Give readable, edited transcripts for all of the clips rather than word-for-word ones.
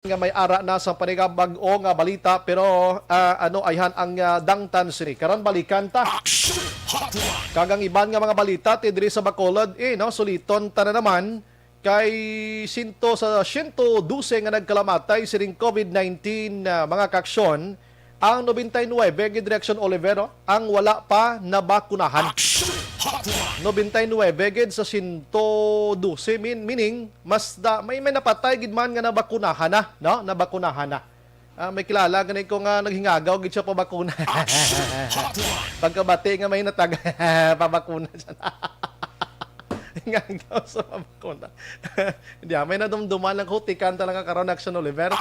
nga may ara na sa panigabag-o nga balita pero ano ayhan ang dangtan sini karon balikan ta kagang iban nga mga balita ti diri sa Bacolod no suliton ta na naman kay 112 nga nagkalamatay sining COVID-19 mga kaksyon ang 99 Direction Olivero ang wala pa nabakunahan. 99 gid sa 112 meaning may napatay gid man nga nabakunahan na no nabakunahan na. May kilala ganay ko nga naghingagaw gid siya pa bakuna. Pagkabati nga may natag pabakuna siya. Hingagaw sa bakuna. Hindi may nadumduman lang hutikan talaga karon Action Oliver.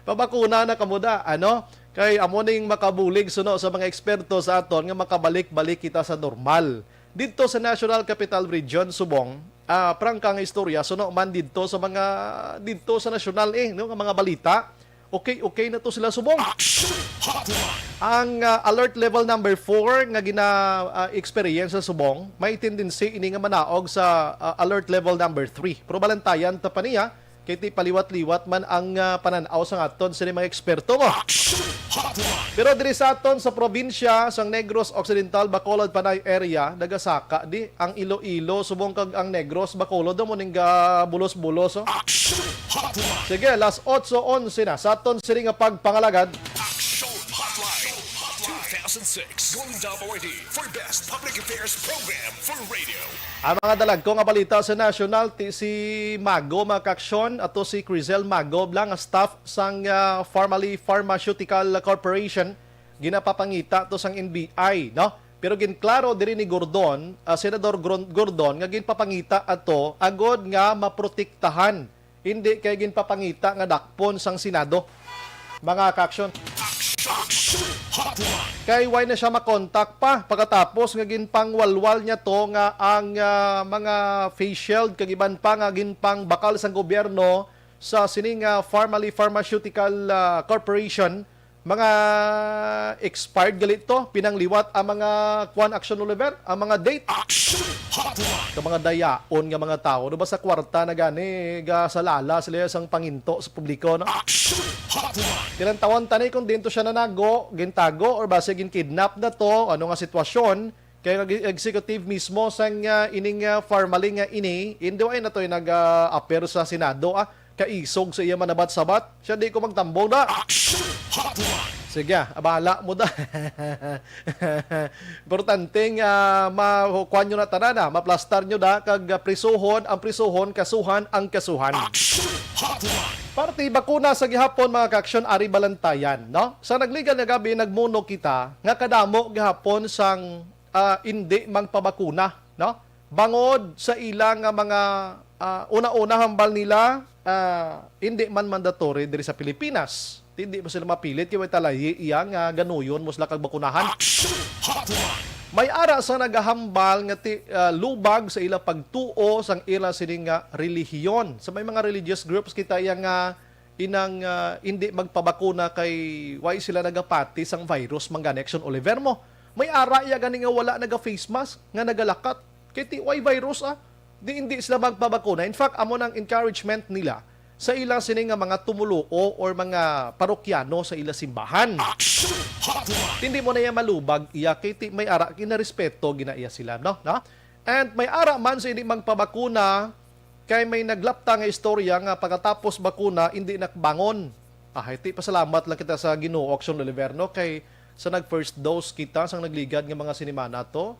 Pabakuna na kamuda ano kay amo ning makabulig suno sa mga eksperto sa aton nga makabalik-balik kita sa normal. Dito sa National Capital Region Subong, prangkang istorya suno man dito sa mga dito sa nasyonal no nga mga balita. Okay na to sila Subong. Ang alert level number 4 nga experience sa Subong, may tendency ini nga manaog sa alert level number 3. Pero balantayan ta pa niya kay ti paliwat-liwat man ang pananaw sa aton sa mga eksperto mo. Pero diri sa aton sa probinsya sang Negros Occidental Bacolod Panay area nagasaka di ang Iloilo Subong kag ang Negros Bacolod mo ning bulos-bulos. Sige, last 8:11 na sa aton sini nga pagpangalagad. Action Hotline 2006 Golden Awardee for Best Public Affairs Program for Radio. Ang mga dalag ko nga balita sa national si Mago Makaksyon ato si Crizel Mago blang staff sang Formerly Pharmaceutical Corporation ginapapangita to sang NBI no pero ginklaro diri ni Gordon Senador Gordon nga ginpapangita ato agod nga maprotektahan hindi kay ginpapangita nga dakpon sang Senado mga kaksyon. Kay why na siya makontak pa pagkatapos nga ginpangwalwal niya to nga ang mga face shield kag iban pa nga ginpang bakal sang gobyerno sa sining Formerly Pharmaceutical Corporation mga expired galito pinangliwat ang mga Kwan Action Oliver ang mga date ka mga dayaon nga mga tao do ba sa kwarta na gani ga sa lala sila sang panginto sa publiko no ilang taon tanay kung dito siya nanago gintago or base ginkidnap na to ano nga sitwasyon kay executive mismo sang ining formalin nga ini indo ay natoy nag-appear sa Senado kaisog sa iya manabat-sabat siya di ko magtambo na. Sige, abala mo da. Importante nga makukuha nyo na tanana, maplastar nyo da, kag prisuhon ang prisuhon, kasuhan ang kasuhan. Parti bakuna sa gihapon mga kaksyon, ari balantayan, no? Sa nagligan na gabi, nagmuno kita, nga kadamo gihapon sang hindi magpabakuna, no? Bangod sa ilang mga una-una hambal nila, hindi man mandatory diri sa Pilipinas. Hindi mo sila mapilit kaya talayi iyang ganuyon mo sila kagbakunahan. May ara sa nagahambal nga lubag sa ila pagtuo sang ila sining relihiyon. Sa may mga religious groups kita yang inang hindi magpabakuna kay why sila nagapati sang virus mangga Action Oliver mo. May ara iya gani nga wala naga face mask nga nagalakat kay ti why virus hindi sila magpabakuna. In fact, amo nang encouragement nila sa ilang sining mga tumuluo or mga parokyano sa ilang simbahan. Hindi mo na yan malubag, iya kiti may ara kinarespeto ginaiya sila, no? And may ara man sa hindi magpabakuna kay may naglapta nga istorya nga pagkatapos bakuna hindi nakbangon. Iti pasalamat lang kita sa Ginoo Action Oliver, no? Kay sa nag-first dose kita sang nagligad nga mga sinimana to,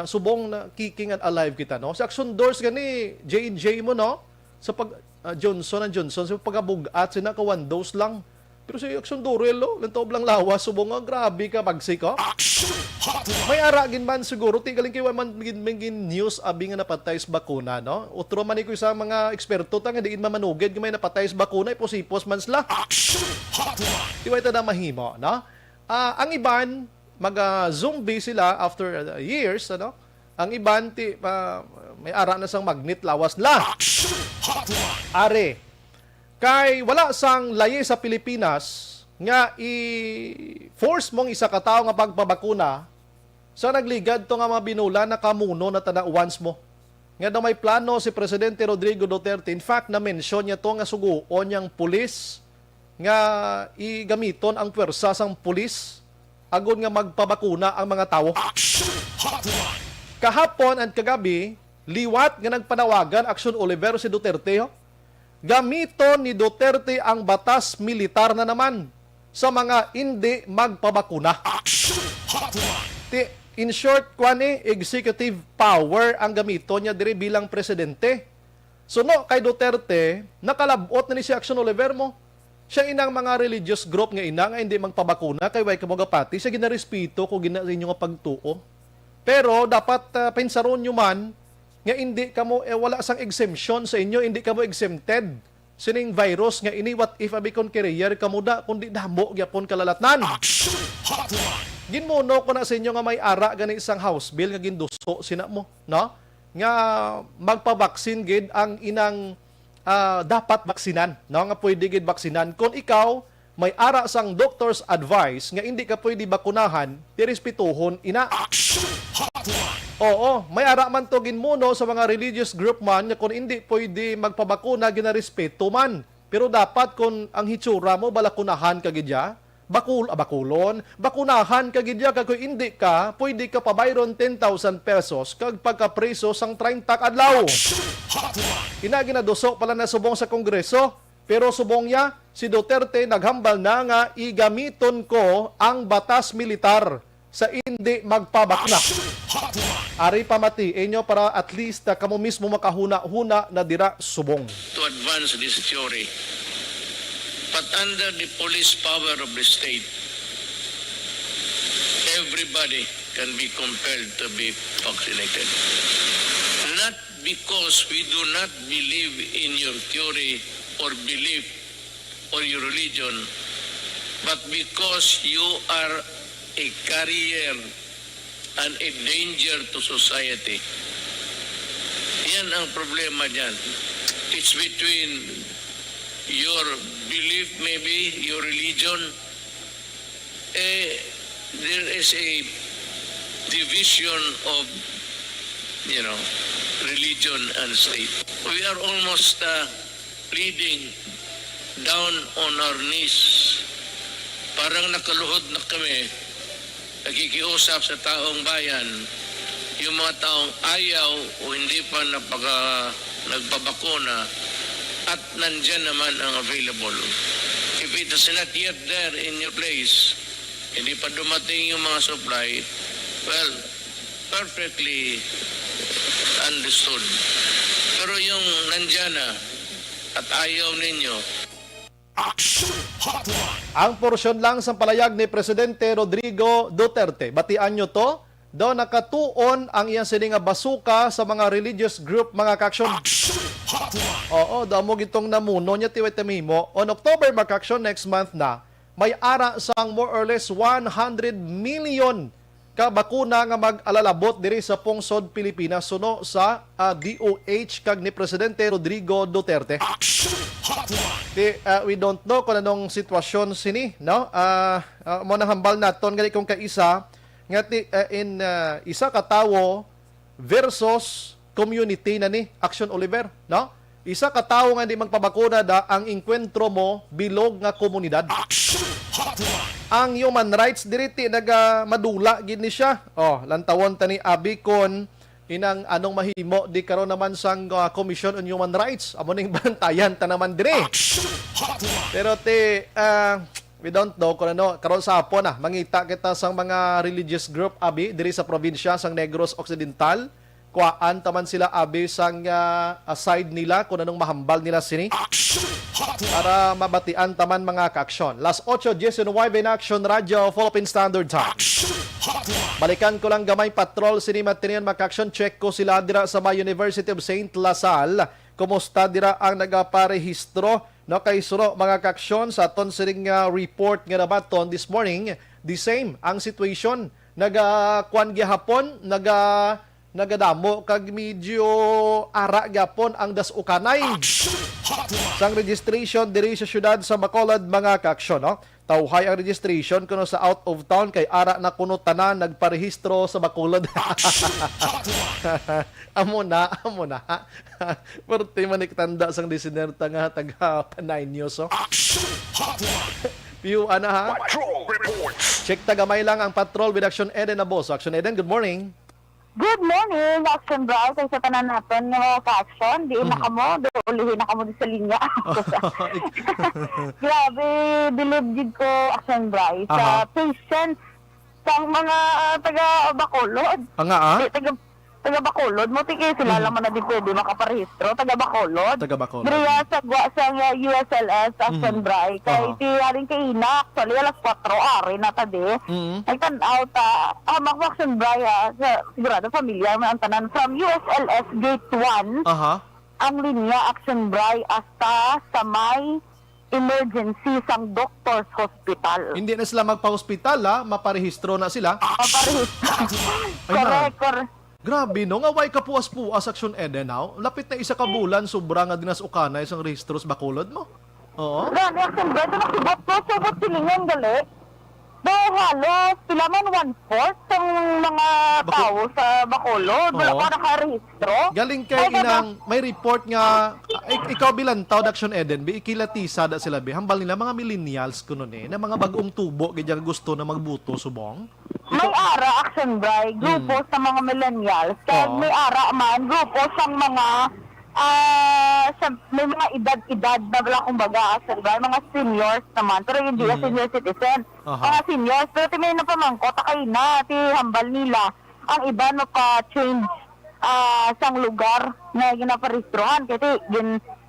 subong na kicking and alive kita, no? Sa Action Doors gani J&J mo, no? Sa pag Johnson & Johnson sa pagabugat sina ka one dose lang. Pero sa Action Dorelo, lantob lang lawas subong grabe ka pagsik May aragin man siguro tigaling kay man mingin news abi nga napatay sa bakuna, no? Utro man ko sa mga eksperto ta nga diin mamanugid nga may napatay sa bakuna ipos-ipos man sila. Di ba ito na mahimo, no? Ang iban mag-zombie sila after years, ano? Ang iban may ara na sang magnet lawas la. Are kay wala sang layi sa Pilipinas nga i-force mong isa ka tawo nga pagpabakuna sa nagligad to nga mabinula na kamuno na tada once mo. nga daw may plano si Presidente Rodrigo Duterte. In fact, na-mention niya to nga suguon niyang pulis nga igamiton ang pwersa sang pulis agon nga magpabakuna ang mga tao. Kahapon at kagabi, liwat nga nagpanawagan Action Oliver si Duterte. Gamiton ni Duterte ang batas militar na naman sa mga hindi magpabakuna. In short, executive power ang gamito niya diri bilang presidente. So no, kay Duterte, nakalabot na ni si Action Oliver mo. Siya inang mga religious group nga nga hindi magpabakuna kay way kamagapati sa ginarespeto ko ginarinyo nga pagtuo. Pero dapat pensaron nyo man nga hindi kamo wala sang exemption sa inyo, hindi kamo exempted sining virus nga ini what if abikon career kamo da kundi damo gyapon kalalatnan. Ginmuno ko na sa inyo nga may ara gani isang house bill nga ginduso sina mo, no? Nga magpabaksin gid ang inang dapat baksinan, no? Nga pwede gid baksinan kung ikaw may ara sang doctor's advice nga hindi ka pwede bakunahan, direspetuhon ina. Oo, may ara man to ginmuno sa mga religious group man nga kung hindi pwede magpabakuna ginarespeto man. Pero dapat kung ang hitsura mo balakunahan ka gidya, bakunahan ka gidya kag hindi ka pwede ka pabayron 10,000 pesos kag pagkapreso sang 30 adlaw. Ina ginaduso pala na subong sa Kongreso, pero subong niya si Duterte naghambal na nga igamiton ko ang batas militar sa hindi magpabakuna. Ari pamati inyo para at least kamo mismo makahuna-huna na dira subong. To advance this theory. But under the police power of the state, everybody can be compelled to be vaccinated. Not because we do not believe in your theory or belief or your religion, but because you are a carrier and a danger to society. Yan ang problema dyan. It's between your belief, maybe your religion. There is a division of, religion and state. We are almost pleading down on our knees. Parang nakaluhod na kami, nakikiusap sa taong bayan, yung mga taong ayaw o hindi pa nagpabakuna at nandyan naman ang available. If it is not yet there in your place, hindi pa dumating yung mga supply, well, perfectly understood. Pero yung nandyan na at ayaw ninyo, ang porsyon lang sa palayag ni Presidente Rodrigo Duterte. Batian nyo to. Do nakatuon ang iyang sininga basuka sa mga religious group, mga kaksyon. Oo, damo gitong namuno niya tiwetemi mo. On October, mga kaksyon, next month na, may ara sang more or less 100 million ka bakuna nga mag-alalabot diri sa pungsod Pilipinas suno sa DOH kag ni Presidente Rodrigo Duterte. We don't know kung anong sitwasyon sini, no? Mo nang hambal naton gali kung kaisa nga isa ka tawo versus community na ni Action Oliver, no? Isa ka tawo nga di magpabakuna da ang enkwentro mo bilog nga komunidad. Ang human rights diriti madula gid ni siya. Lantawon ta ni Abicon inang anong mahimo di karon naman sang Commission on Human Rights. Amo ning bantayan ta naman dire. Pero we don't know kung ano karon sa hapon mangita kita sang mga religious group abi diri sa probinsya sang Negros Occidental. Kuhaan taman sila abi sang side nila kung anong mahambal nila sini para mabatian taman mga kaaksyon. Las 8:19 in Action Radio Philippine Standard Time. Balikan ko lang gamay patrol sini matinian mga kaaksyon. Check ko sila dira sa may University of St. Lasal. Kumusta dira ang nagaparehistro no kay suro mga kaaksyon sa aton sining report nga nabaton this morning. The same ang situation. Nagakuan gihapon, nagadamo kag medyo ara gyapon ang dasukanay. Sang registration diri sa syudad sa Bacolod mga kaaksyon, no? Tawhay ang registration kuno sa out of town kay ara na kuno tanan nagparehistro sa Bacolod. amo na. Perti man iktanda sang listener nga taga Panay News, oh. Piu ana ha. Patrol reports. Check tagamay lang ang patrol with Action Eden na boss. Action Eden, good morning. Good morning, Action Bro. Sa tanan natin ng mga ka-action, di na kamo, di ulihin na kamo di sa linya. Grabe, bilib ko, Action Bro, sa patience sa mga taga-Bacolod. Nga Taga-Bacolod, mo tiki sila laman na di pwede makaparehistro, taga-Bacolod. Taga-Bacolod. Diriya sa USLS, Action Bro, kay ti haring kay Ina, actually alas 4, ari na tadi. Nagtanaw ta, Action Bro, sigurado familiar man ang tanan, from USLS Gate 1, ang linya Action Bro, hasta sa may emergency sang Doctors Hospital. Hindi na sila magpa-hospital, ha? Maparehistro na sila. Maparehistro. Ay, Correct. Grabe, no? Nga way kapuas-puas Action Eden now. Lapit na isa ka bulan, sobra nga dinas ukana isang rehistro sa Bacolod mo. Oo. Grabe, Action Bro, ito nakibot ko, subot silingan gali. Dahil halos, sila man 1/4 ng mga tao sa Bacolod. Wala Oo. pa nakarehistro. Galing kay inang may report nga ikaw bilang tao Action Eden, bi ikilatisa da sila bi. Hambal nila mga millennials kuno ni na mga bagong tubo gidya gusto na magbuto subong. May ara, Action Bro, grupo sa mga millennials. Kaya Oo. may ara man, grupo sa mga may mga edad-edad na wala kumbaga, Action Bro, mga seniors naman. Pero hindi senior citizen. Mga seniors, pero may napamangkot, takay na, ti hambal nila. Ang iba na pa-change sang lugar na ginaparehistrohan. Kasi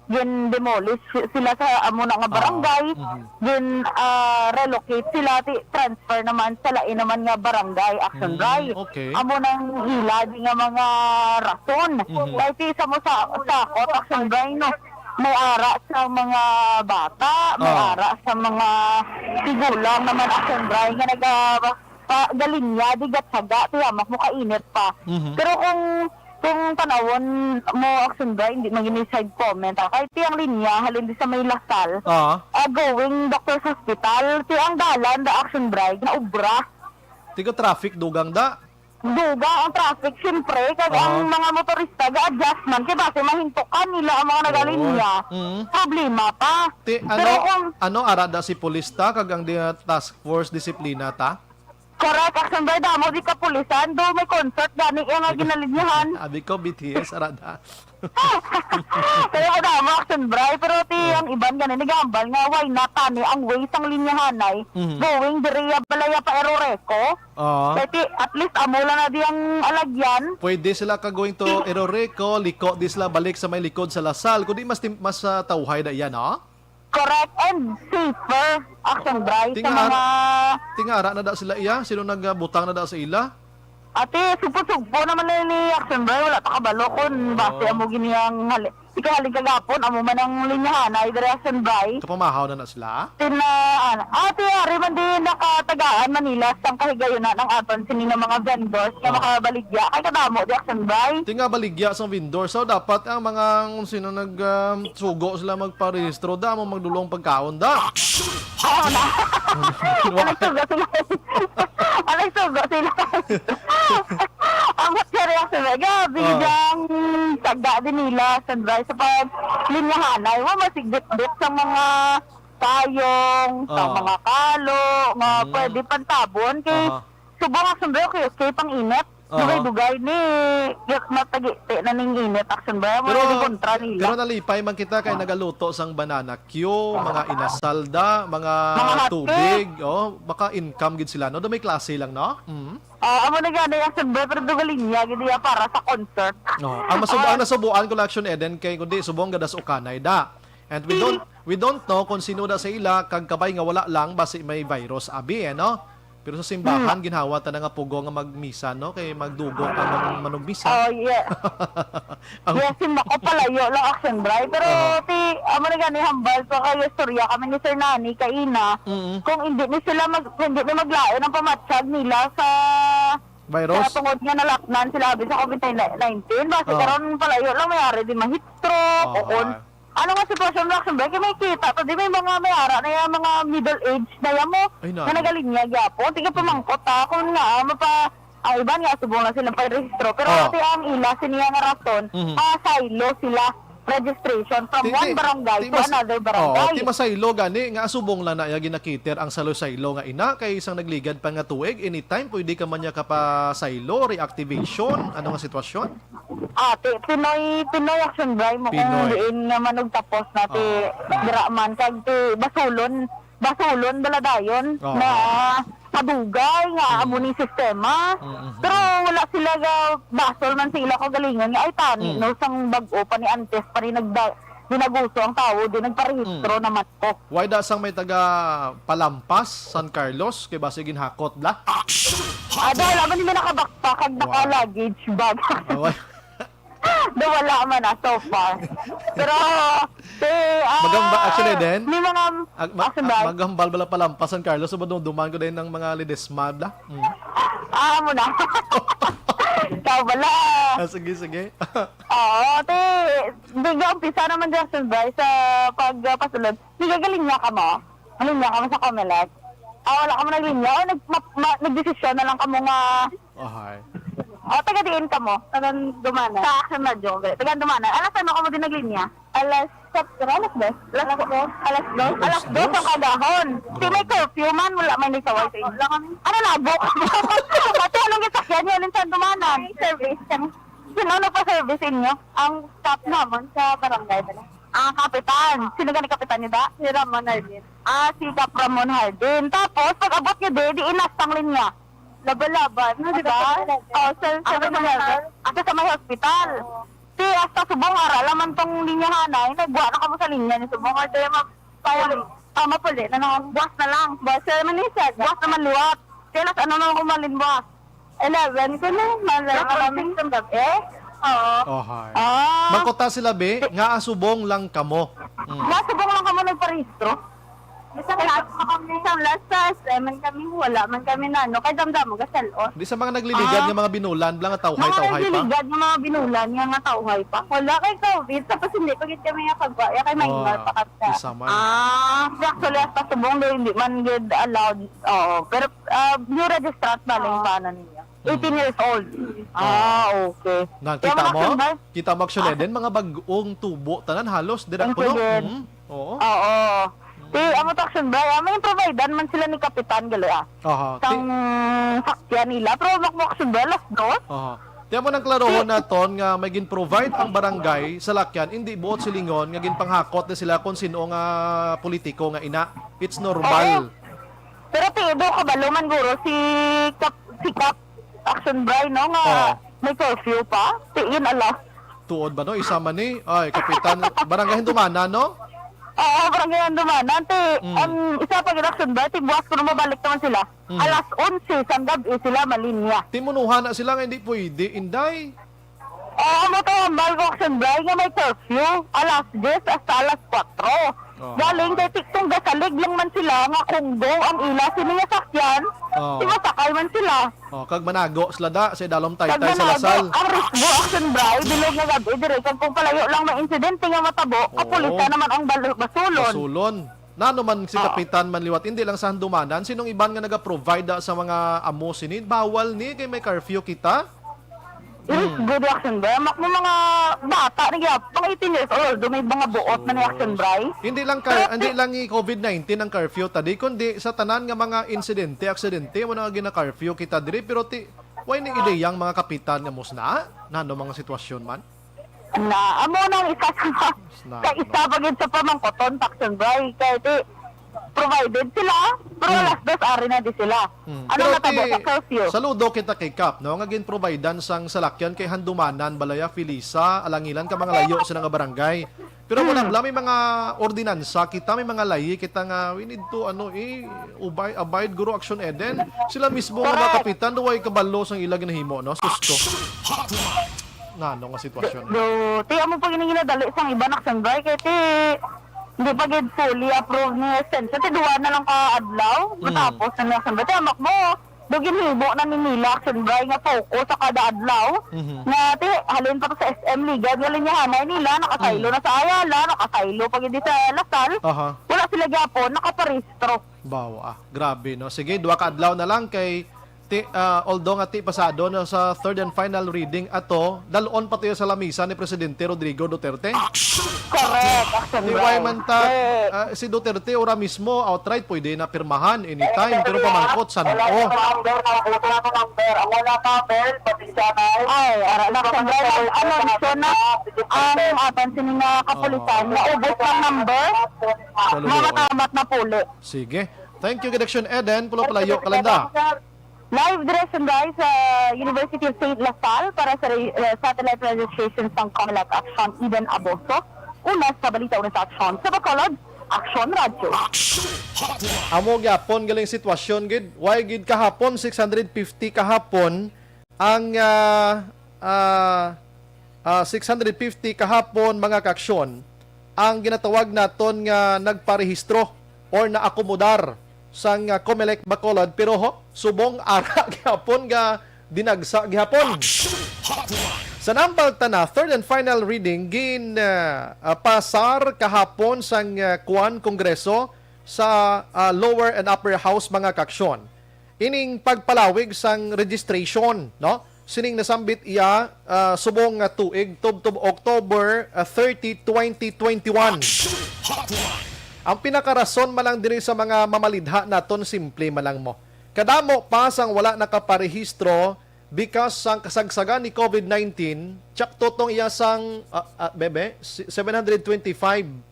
gin demolish sila sa amo na nga barangay, gin relocate sila, ti transfer naman sa lain naman nga barangay, Action Bro. Okay. Amo nang hila di nga mga rason. Dahil ti sa mo sa sakot, Action Bro, no? May ara sa mga bata, may ara sa mga tigulang naman, Action Bro, nga galinya, di gatsaga, ti hamak mo kainit pa. Pero kung panawon mo, Action Bro, hindi maging side comment. Kahit tiyang linya, halin di sa may Lasal, going Doctors Hospital, tiyang dalan, the Action Bro, na ubra. Tigo traffic dugang da. Duga ang traffic, siyempre, kaya ang mga motorista, ga-adjustment, kaya base mahintukan nila ang mga nagalinya. Problema pa. Pero kung Ara da si polista kag ang task force disiplina ta? correct, Action Bro, damo di kapulisan, do may concert, gani yung nga ginalinyahan. Abi ko BTS arada. Kaya ko damo, Action Bro, pero ti ang iban ganin, nagambal nga, why not, tani, ang ways ang linyahanay, going diriya balaya pa Eroreco, kaya at least amula na di ang alagyan. Pwede sila ka going to Eroreco, liko di sila balik sa may likod sa Lasal. Kundi mas tawhay da yan, ha? Correct, and safer, Action Bro, sa mga... Tingara na da sila iya? Sino nagbutang na da sa ila? Ate, sugpo naman na ni Action Bro, wala ta kabalo kun base amo giniyang ikahalig kagapon, amo man ang linyahanay, dire Action Bro. Kapamahaw na sila? Ate, ari man din nakatagaan Manila sang kahigayunan ng aton sini ng mga vendors nga makabaligya. Kay kadamo di Action Bro. Tinga baligya sa vendor. So, dapat ang mga sino sugo sila magparehistro da, mo magdulong pagkaon da. Oo na. Anay sugo sila. Ang reaction na bigyang taga din nila sa drive sa paglinyahanay mo masigdit-dit sa mga tayong, sa mga kalo, mga pwede pantabon kay subong Action Bro kay pang init. Dugay-dugay ni matagiti na ning init Action Bro. Pero kontra nila. Pero nalipay man kita kay nagaluto sang banana Q, mga inasalda, mga tubig, baka income gid sila no. Do may klase lang no. Amo na gani Action Bro pero dugalinya gid para sa concert. Ang nasubuan ko Action Eden kay kundi subong gadas ukanay da. And we don't know kung sino da sa ila kag kabay nga wala lang basi may virus abi no. Pero sa simbahan, ginhawa ta na nga pugo nga magmisa, no? Kay magdugo ang manugmisa. Oh, yeah. Yes, ako palayo lang Action Bro. Pero, amo na gani hambal ko kayo istorya kami ni Sir Nani, kay Ina, kung hindi ni sila hindi ni maglayo ng pamatsyag nila sa Virus? Kaya tungod nga nalaknan sila abi sa COVID-19, base Oh. karon palayo lang may ari di mahitro, Oh, on. ay. Ano nga sitwasyon na Luxembourg, kaya may kita, to di may mga mayara na yung mga middle age na yan mo, Ay, na. na nagalinya gyapon, tiga pamangkot ha, kung nga, ang iba nga subong lang silang pag-registro, pero Oh. ati ang ila, siniya nga rason, Mhm. silo sila, registration from one barangay to another Oh, barangay. ti masaylo gani nga asubong lang na ya ginakiter ang saylo na ina kay isang nagligad pa nga tuig anytime pwede ka man niya kapasaylo reactivation ano nga sitwasyon? Ate, Pinoy action drive mo Pinoy. kung diin nga manog tapos nati diraman kag ti basulon baladayon Oh. na padugay nga amo ni sistema. Pero wala sila ga basol man sila ko galingan nga ay tani no sang bag-o pa ni antes pa rin dinaguso ang tao di nagparehistro naman ko. Why da sang may taga Palampas, San Carlos kay base ginhakot la? Dahil aman nila nakabakta kag naka-luggage bag. Away. Wala man na so far. Pero Actually din, may mga action drive. magambal bala Palampas, San Carlos so duman ko din ng mga lidesmad la. Mo na. Ikaw wala. Sige. Oo, bigla umpisa naman dyan sa pagpasulod. Galing niya ka mo. Galing niya ka mo sa Comelec. Wala ka mo naglinya. Nagdesisyon na lang ka mo nga. Ahay. Taga-diin ka mo. Taga-dumanan. Sa action na dyan. Taga-dumanan. Alas ano ka mo din naglinya? Alas 2. Alas 2 ang kagahon. Di may curfew man. Wala may nagsaway sa inyo. Ano labo? Pati anong gisakyan yun sa dumanan? Service. Sino pa service inyo? Ang staff naman sa barangay ba? Kapitan. Sino gani kapitan niyo da? Si Ramon Hardin. Si Cap Ramon Hardin. Tapos, pag abot niyo di inastang linya. Laban-laban. Di ba? Sa may hospital. Si hasta subong ara laman tong linya hanay. Nagbuha na kamo sa linya ni subong. Kaya mapuli. Buwas na lang. Buwas naman isa. Buwas naman liwat. Kaya ano naman kumalin buwas? 11 ko na. Malaming sa gabi. Oo. Ahay. Magkota sila be nga asubong lang kamo. Nasubong lang kamo nagparehistro. Isang last man kami wala man kami na ano. Kaya damdam mo gasalon. Di sa mga nagliligad nga mga binulan lang tawhay pa. Nakaligad ng mga binulan nga tauhay pa. Wala kay COVID. Tapos hindi pagit kami nga pagwaya. Kay minor pa kata. isa man. Actually, hasta subong do hindi man good allowed. Pero new registrat baling paano niya. 18 years old. Okay. Nakita mo? Kita mo actually din mga bagong tubo tanan halos direct puno. Oo. Oo. Ang action ba? May providean man sila ni Kapitan Galea. Aha. Sang sakyan nila. Pero action ba? Last dos? Aha. Tiyan mo nang klarohon naton nga may gin-provide ang barangay sa lakyan, hindi buot silingon nga ginpanghakot na sila kung sino nga politiko nga ina. It's normal. Pero tido kabalo man guro si Cap Action Bray no nga may curfew pa. Yun alas. Tuod ba no? Isa man ni. Ay, kapitan. Barangay Hindumana, no? Oo, barangay Hindumana. Isa pag Action Bray, buwas ko na mabalik naman sila. Alas 11, sang gabi sila malinya. Timunuhan na sila nga hindi pwede. Inday. Mo to ang Action Bray nga may curfew. Alas 10 hasta alas 4. Galing kay tiktong gasalig lang man sila nga kunggo ang ila siniya sakyan. Masakay man sila. Kag manago sila da sa dalom taytay Kag sa Lasal. ang risbo Action Bray bilog nga gabi dire kung palayo lang may insidente nga matabo, kapulisan naman ang basulon. Basulon. Nano man si kapitan man liwat, hindi lang sa Handumanan, sinong iban nga naga-provide sa mga amo sinid, bawal ni kay may curfew kita. Good Action Bray. Mak mo mga bata na pang 18 years old, may mga buot na ni Action Bray. Hindi lang i COVID-19 ang curfew tadi kundi sa tanan nga mga aksidente mo na gina-curfew kita diri pero why ni ideyang mga kapitan nga musna nano mga sitwasyon man. Amo nang isa kay isa pagid sa pamangkoton Action Bray kay provided sila pero alas 2 ari na di sila. Ano natabo sa curfew? Saludo kita kay Cap no nga gin-providean sang salakyan kay Handumanan, Balaya, Filisa, Alangilan ka mga layo sa nga barangay. Pero wala may mga ordinansa kita, may mga layi kita nga we need to abide guro action eden. Sila mismo nga mga kapitan duway kabalo sang ila ginahimo no susto. Nano nga sitwasyon. Amo pag ginadali sang iba na Action Bray kay hindi pa fully approved ni Sense. Duwa na lang ka adlaw. Matapos na Action Bray. Amak mo, Dugin hibo na ni nila action bray nga focus sa kada adlaw. Nga ti halin pa to sa SM Liga nga linyahanay nila nakasaylo na sa Ayala, nakasaylo pag hindi sa Lasal. Aha. Wala sila gyapon nakaparehistro. Bawa, grabe no. Sige, duha ka adlaw na lang kay although nga ti pasado na sa third and final reading ato, dalon pa tayo sa lamisa ni Presidente Rodrigo Duterte. Correct, action Di bray. why man ta, si Duterte ora mismo outright pwede na pirmahan anytime pero pamangkot sa noo. Ay, ara na sa bray ano so na ang aton sini nga kapulisan na ubos ng number mga tamat na puli. Sige. Thank you, Connection Eden. Pulo palayo, kalanda. Live direction guys sa University of St. Lasal para sa satellite registration ng Comelec Action Eden Aboso. Una sa balita, una sa action. Sa Bacolod, Action Radio. Amo gyapon galing sitwasyon gid. Why gid kahapon 650 kahapon ang 650 kahapon mga kaaksyon ang ginatawag naton nga nagparehistro or naakomodar sang Comelec Bacolod pero subong ara gyapon nga dinagsa gyapon. Sa nambal tana, third and final reading pasar kahapon sang Kuan Kongreso sa lower and upper house mga kaaksyon. Ining pagpalawig sang registration, no? Sining nasambit iya subong nga tuig tubtob October 30, 2021. Ang pinakarason malang diri sa mga mamalidha naton simple malang mo. Kadamo pa sang wala nakaparehistro because sang kasagsagan ni COVID-19, tsak totong iya sang 725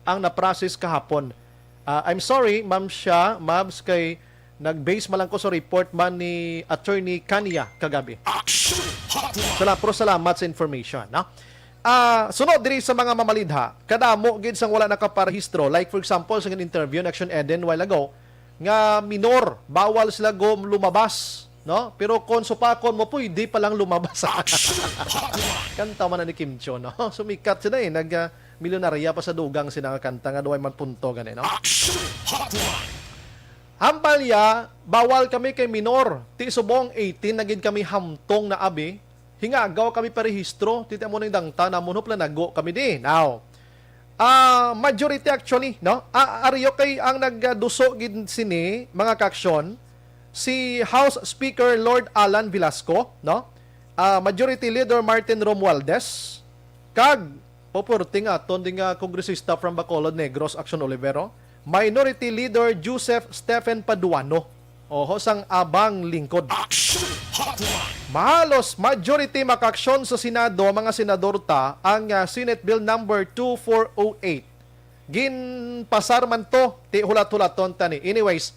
ang na-process kahapon. I'm sorry, Ma'am Shah, Mabs, kay nag-base malang ko sa report man ni Attorney Kania kagabi. Salamat sa information. No? Sunod diri sa mga mamalidha, kadamo gid sang wala nakaparehistro. Like for example, sa interview na Action Eden while ago, nga minor, bawal sila go lumabas, no? Pero kung supakon mo pwede pa lang lumabas. Kanta man na ni Kim Cho, no? Sumikat sila milyonarya pa sa dugang sila nga kanta nga duway man punto gani, no? Hampalya, bawal kami kay minor. Ti subong 18 nagid kami hamtong na abi. Hingagaw kami parehistro, tita mo nang dangta na munop lang nago kami di. Now, majority actually, no? Ariyo kay ang nagduso gid sini mga kaaksyon si House Speaker Lord Alan Velasco, no? Majority Leader Martin Romualdez, kag poporting aton ding kongresista from Bacolod Negros Action Olivero, Minority Leader Joseph Stephen Paduano, oho sang abang lingkod. Mahalos majority makaaksyon sa Senado, mga senador ta, ang Senate Bill number 2408. Ginpasar man to, ti hulat-hulaton tani. Anyways,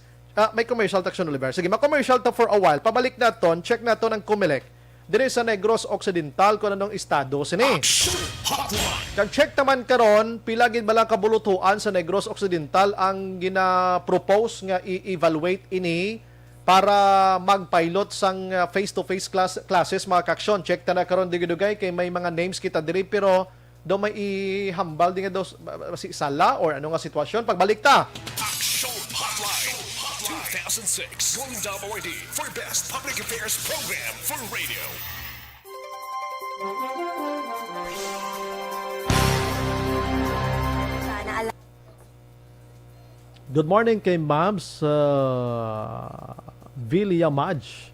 may commercial taction Oliver. Sige, ma-commercial to for a while. Pabalik na ton, check na to ng Comelec. Dire sa Negros Occidental kung anong estado sini. Kag-check naman karon, pila gid bala kabulutuan sa Negros Occidental ang gina-propose nga i-evaluate ini para mag-pilot sang face-to-face classes mga kaaksyon. Check ta na karon digidugay kay may mga names kita diri pero do may ihambal di nga do si sala or ano nga sitwasyon. Pagbalik ta. Action Hotline 2006 Golden Dome Award for Best Public Affairs Program for Radio. Good morning kay Mabs Villamaj.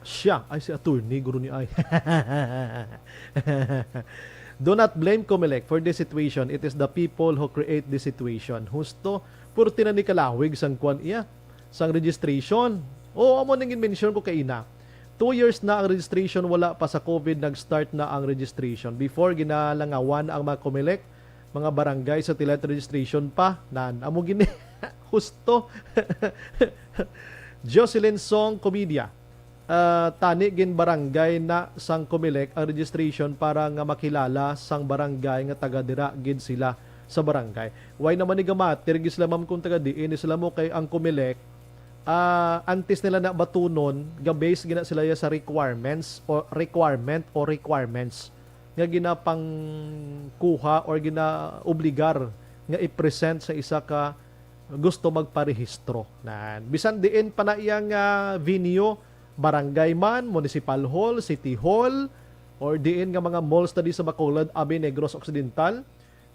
Siya ay si attorney guru ni ay. Do not blame Comelec for this situation. It is the people who create this situation. Husto purti na ni kalawig sang kwan iya sang registration. O amo nang mention ko kay ina. 2 years na ang registration, wala pa sa COVID nag-start na ang registration. Before ginalangawan ang mga Comelec, mga barangay sa tilet registration pa nan amo gini husto. Jocelyn Song Comedia, tani gin barangay na sang Comelec ang registration para nga makilala sang barangay nga taga dira gid sila sa barangay. Why naman ni gamat tirgis lamam kung taga diin sila mo kay ang Comelec antes nila na batunon ga-base gina sila ya sa requirements nga ginapang kuha or ginaobligar nga i-present sa isa ka gusto magparehistro. Na bisan diin pa na iyang venue, barangay man, municipal hall, city hall, or diin nga mga malls na di sa Bacolod, Abi, Negros Occidental,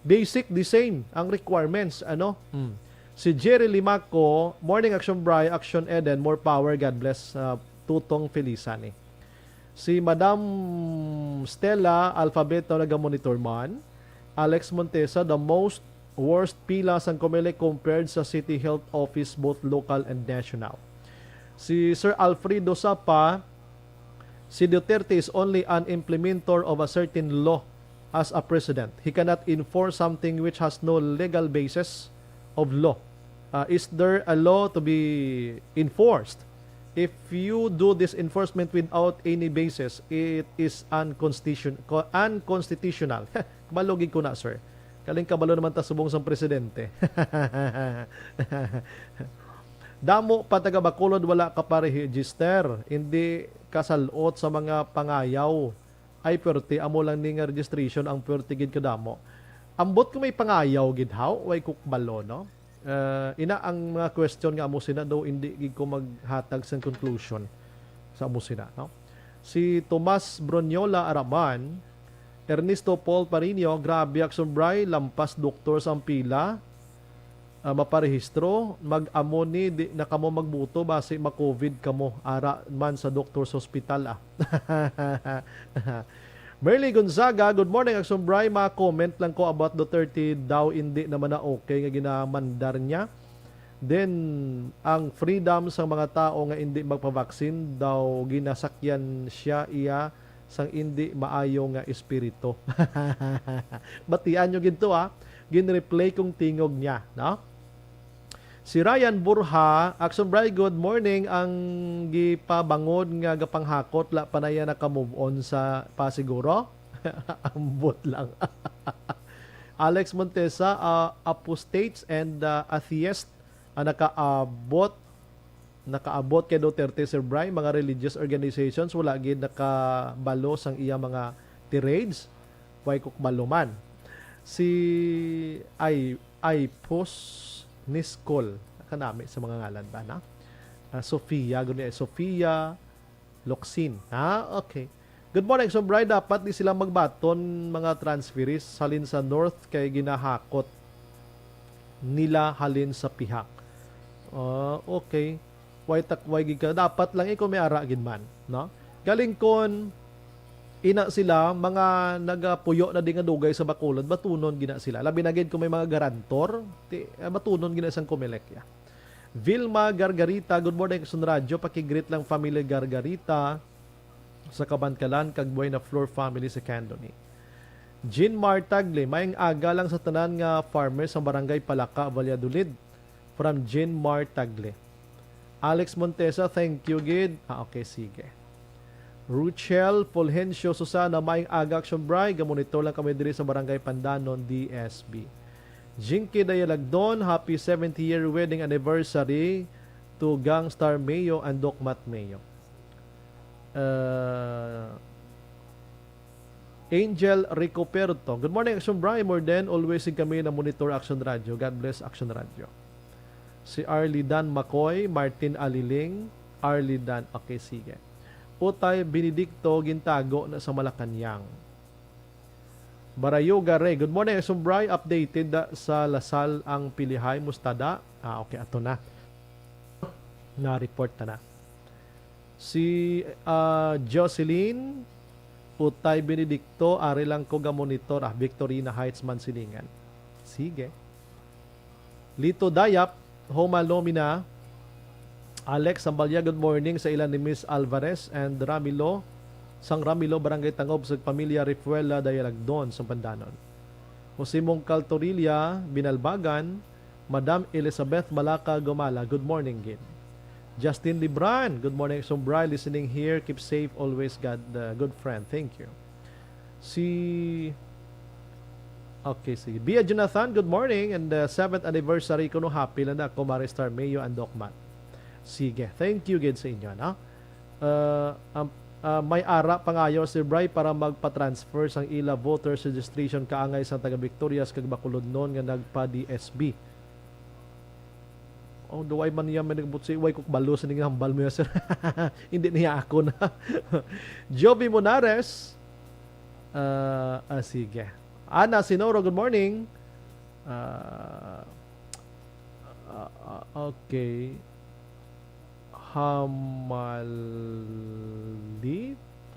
basic the same ang requirements. Si Jerry Limaco, Morning Action Bri, Action Eden, more power, God bless, Tutong Felizani. Si Madam Stella Alfabeto naga-monitor man. Alex Montesa, the most worst pila sa Comelec compared sa City Health Office both local and national. Si Sir Alfredo Sapa, si Duterte is only an implementer of a certain law as a president. He cannot enforce something which has no legal basis of law. Is there a law to be enforced? If you do this enforcement without any basis, it is unconstitutional. Malugig ko na, sir. Kaling kabalo naman ta subong sang presidente. Damo pa taga Bacolod wala ka pa register. Hindi kasalot sa mga pangayaw. Ay perti amo lang ni nga registration ang perti gid kadamo. Ambot ko may pangayaw gid haw, way kukbalo no. Ina ang mga question nga amo sina daw hindi gid ko maghatag sa conclusion sa amo sina no. Si Tomas Bronyola Araman, Ernesto Paul Parino, grabe Action Bri, lampas doktor sa pila, maparehistro, mag-amo ni di na kamo magbuto base ma-COVID kamo, ara man sa doktor sa ospital Merly Gonzaga, good morning Action Bri, ma-comment lang ko about Duterte daw hindi naman na okay nga ginamandar niya. Then, ang freedom sa mga tao nga hindi magpavaksin daw ginasakyan siya iya sang hindi maayo nga espiritu. Batian nyo ginto ginreplay kong tingog niya, no? Si Ryan Burha, Action Bri, good morning. Ang gipabangod nga gapanghakot la panaya naka-move on sa pasiguro. Ambot lang. Alex Montesa, apostates and atheist nakaabot kay Duterte, Sir Bri, mga religious organizations wala gid nakabalo sang iya mga tirades, way kukbalo man. Si Ipos Niskol kanami sa mga ngalan ba na? Sofia, Sofia Loxin. Okay. Good morning, Action Bri. Dapat di sila magbaton mga transferees halin sa North kay ginahakot nila halin sa pihak. Okay. Way takway gid ka. Dapat lang ikaw may ara gid man, no? Galing kon ina sila mga nagapuyo na di nga dugay sa Bacolod, batunon gina sila. Labi na gid kung may mga garantor, batunon gina sang Comelec ya. Vilma Gargarita, good morning Action Radio, pakigreet lang family Gargarita sa Kabantkalan kag buhay na floor family sa Candoni. Jean Martagle, mayang aga lang sa tanan nga farmers sa barangay Palaka, Valladolid. From Jean Martagle. Alex Montesa, thank you gid. Okay, sige. Ruchel Fulgencio Susana, maing aga Action Bri, gamonitor lang kami diri sa barangay Pandanon, DSB. Jinky Dayalagdon, happy 70-year wedding anniversary to Gangstar Mayo and Dokmat Mayo. Angel Ricoperto, good morning Action Bri, more than always kami na monitor Action Radio. God bless Action Radio. Si Arlidan Makoy, Martin Aliling, Arlidan, okay, sige. Utay Benedicto gintago na sa Malacanang. Barayo Gare, good morning Action Bri, updated sa Lasal ang Pilihay Mustada. Okay, ato na. Na-report na. Si Jocelyn Utay Benedicto, ari lang ko ga monitor Victorina Heights Mansilingan. Sige. Lito Dayap, Homa Lomina, Alex Sambalya, good morning sa ilan ni Miss Alvarez and Ramilo, sang Ramilo, Barangay Tangob, sa Pamilya Rifuela, Dayalagdon, sa Pandanon. Jose Mongcal Torilla, Binalbagan, Madam Elizabeth Malaka Gomala, good morning gid. Justin Libran, good morning, Sombray, listening here, keep safe, always God, good friend, thank you. Okay, sige. Bia Jonathan, good morning, and 7th anniversary ko no, happy lang na ako, Maristar Mayo and Dokmat. Sige, thank you gid sa inyo, no? May ara pangayo Sir Bri para magpa-transfer sang ila voters registration kaangay sa taga Victorias kag Bacolod noon nga nagpa DSB. Oh, duway man niya may nagbutsi, way kuk balo sa ning hambal mo ya, sir. Hindi niya ako na. Joby Monares. Sige. Ana Sinoro, good morning. Okay.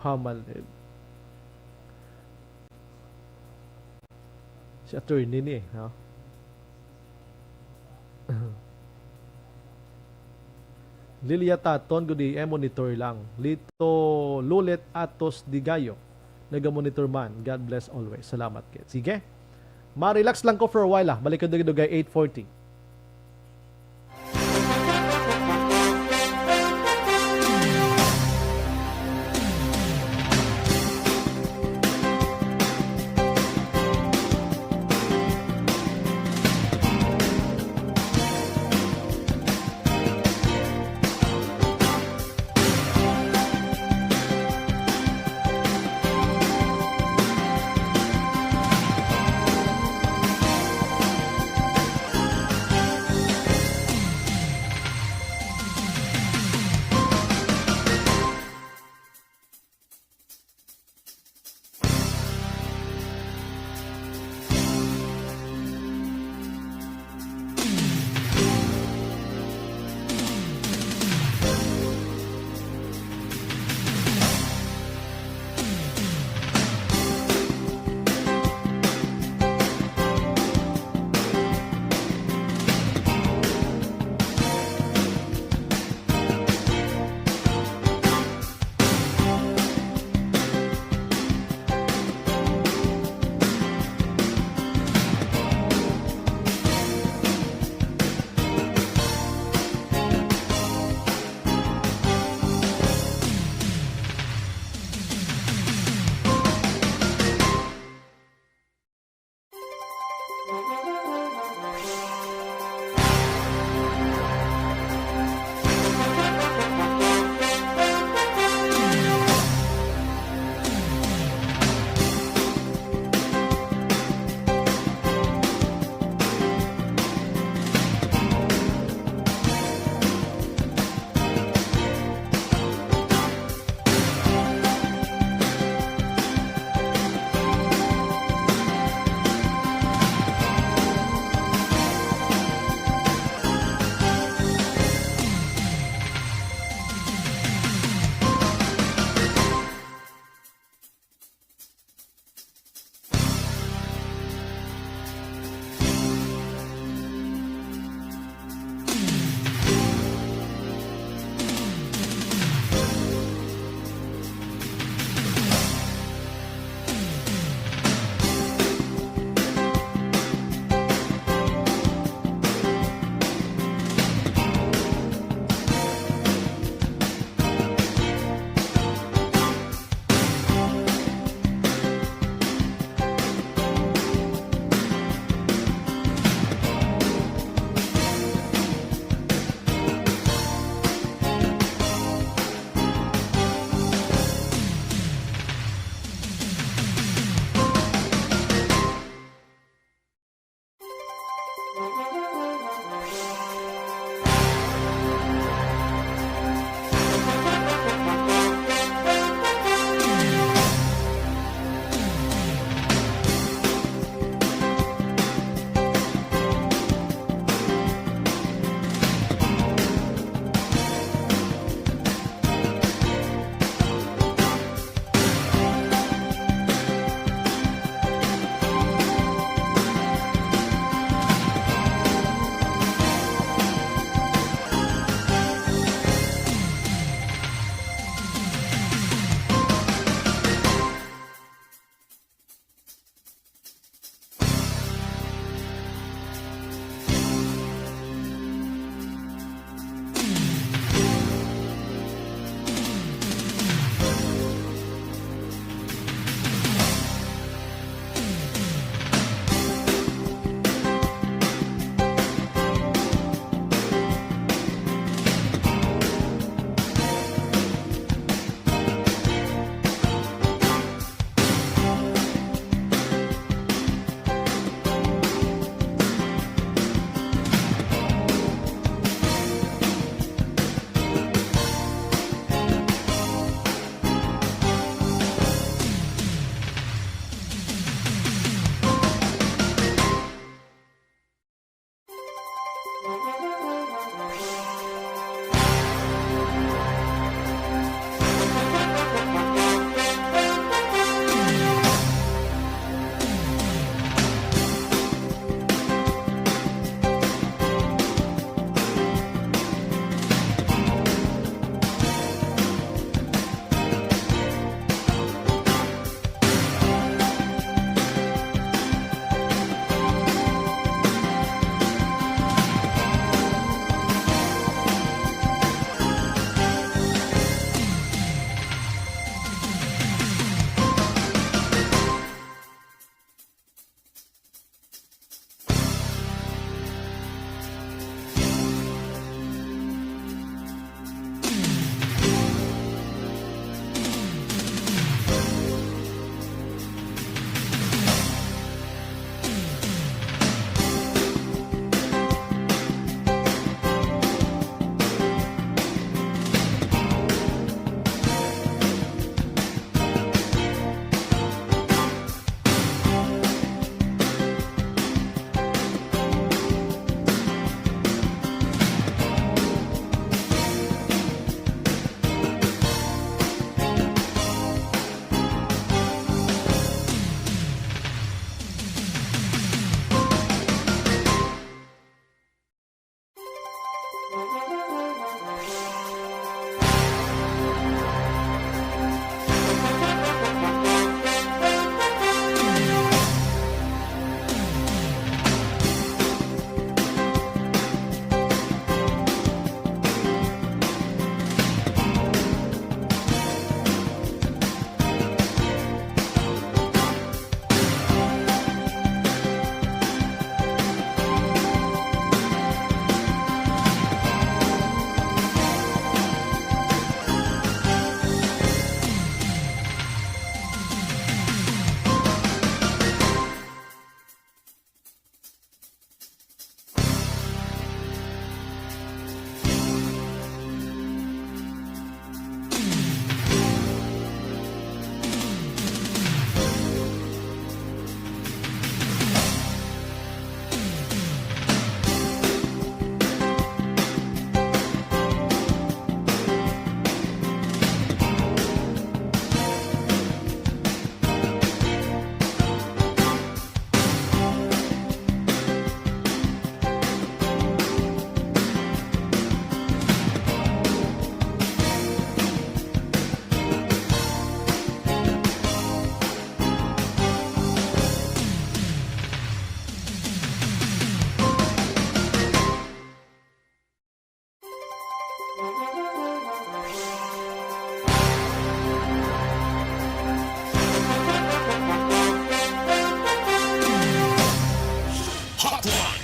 Hamalib. Si attorney ni, ha? Lilia Taton, good day, monitor lang. Lito Lulet Atos Digayo, naga-monitor man. God bless always. Salamat, kid. Sige. Ma-relax lang ko for a while, Balik ko dugay 8:40.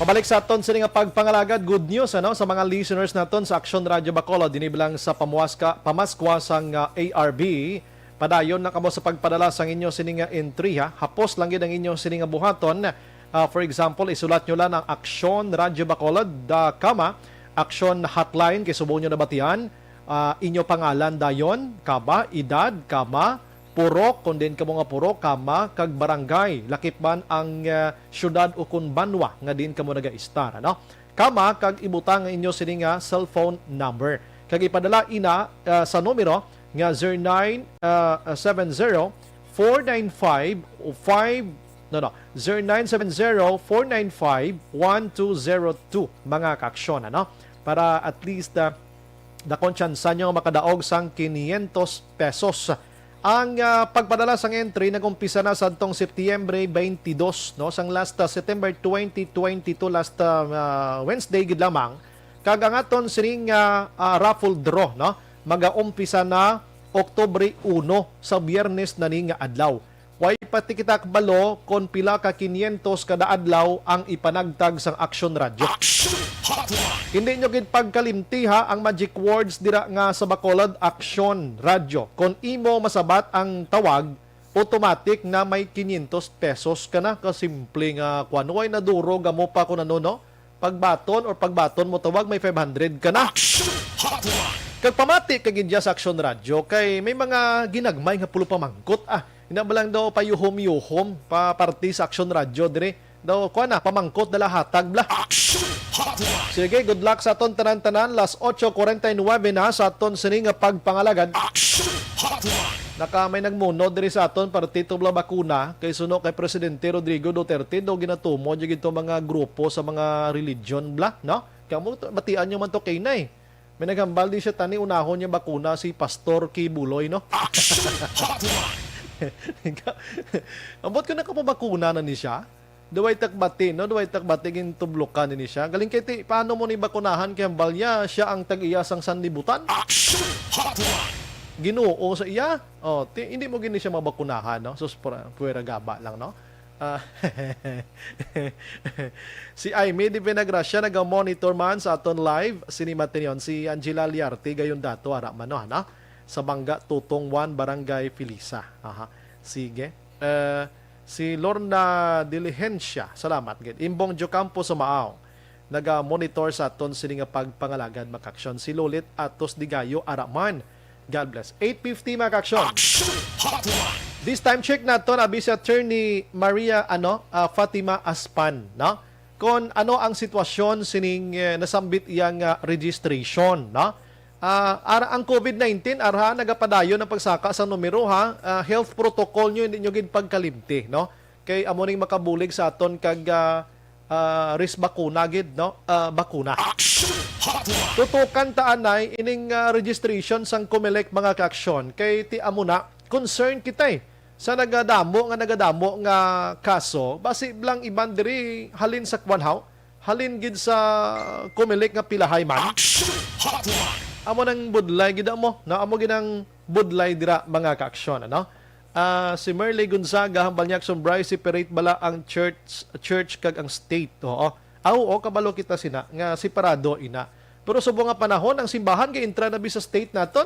Pabalik sa aton sa nga pagpangalagad, good news sa mga listeners naton sa Action Radio Bacolod dinibilang sa pamaskwa sang ARB. Padayon na kamo sa pagpadala sang inyo sininga entry hapos lang gid ang inyo sininga buhaton. For example, isulat nyo lang ang Action Radio Bacolod kama Action Hotline kay subo nyo nabatian. Inyo pangalan dayon, kama, edad, kama, purok, kung din ka mga purok, kama, kag barangay. Lakip man ang syudad o kun banwa nga din ka mo naga-istar. Kama, kag ibutang ang inyo sininga cellphone number. Kag ipadala ina sa numero nga 0970-495-1202 mga kaaksyon para at least nakonsyansa nyo makadaog sang 500 pesos. Ang pagpadala sang entry nagumpisa na sa tong Setyembre 22 sang last September 2022 last Wednesday gid lamang kag ang aton sining raffle draw magaumpisa na Oktubre 1 sa Biyernes na ni nga adlaw. Way pati kita kabalo kon pila ka 500 kada adlaw ang ipanagtag sang Action Radio. Hindi nyo gid pagkalimti ang magic words dira nga sa Bacolod Action Radio. Kon imo masabat ang tawag, automatic na may 500 pesos ka na. Kasimple nga kwan. Way naduro gamo pa kung ano pagbaton mo tawag may 500 ka na. Kag pamati kag gid sa Action Radio kay may mga ginagmay nga pulo pamangkot ina ba lang daw payuhom-yuhom pa party sa Action Radio dire. Daw ko na pamangkot dala hatag bla. Sige, good luck sa aton tanan-tanan. Las 8:49 na sa aton sining nga pagpangalagad. May nagmuno diri sa aton partito bla bakuna kay suno kay Presidente Rodrigo Duterte daw ginatumo jud gito mga grupo sa mga religion bla, Kaya mo batian nyo man to kay nay. May naghambal di siya tani unahon niya bakuna si Pastor Kibuloy, Ambot ko na kapabakuna na ni siya. Duway takbati, Duway takbati gin tublokan ni siya. Galing kay ti, paano mo ni bakunahan kay hambal niya siya ang tag-iyasang sanlibutan? Ginoo sa iya. Hindi mo gini siya mabakunahan, Sus puwera gaba lang, Si Aimee di Pinagracia naga-monitor man sa aton live sinimatinyon si Angela Liarte gayon dato ara man sa Bangga Tutong 1 Barangay Filisa. Sige. Si Lorna Diligencia, salamat gid. Imbong Jocampo sa Maaw, naga-monitor sa aton sini nga pagpangalagad makaksyon. Si Lolit Atos Digayo Araman. God bless. 8:50 makaksyon. This time check naton abi si Attorney Maria Fatima Aspan, Kon ano ang sitwasyon sining nasambit iyang registration, Ara ang COVID-19 nagapadayon ng pagsaka sa numero health protocol nyo hindi nyo gid pagkalimti kay amo ning makabulig sa aton kag risk bakuna gid bakuna tutukan ta anay ining registration sang COMELEC mga kaaksyon kay ti amo na concern kita sa nagadamo nga kaso basi blang iban diri halin sa kwanhaw halin gid sa COMELEC nga pilahay man amo nang budlay gid mo amo ginang budlay dira mga kaaksyon si Merle Gonzaga hambal niya Bryce separate bala ang church kag ang state kabalo kita sina nga separado ina pero subong nga panahon ang simbahan kay intra na sa state naton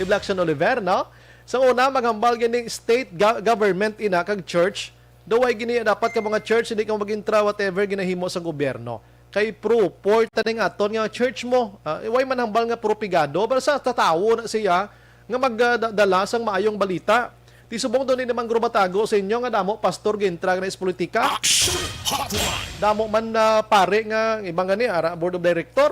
ni Blackson Oliver sa una maghambal gini state government ina kag church daway gini dapat ka mga church hindi ka magintra whatever ginahimo sa gobyerno kay port taning aton nga church mo way man hambal nga propagado para sa tatawo na siya nga magdala sang maayong balita ti subong doon ni namang grumatago sa inyo nga damo pastor gintra na is politika damo man pare nga ibang gani ara board of director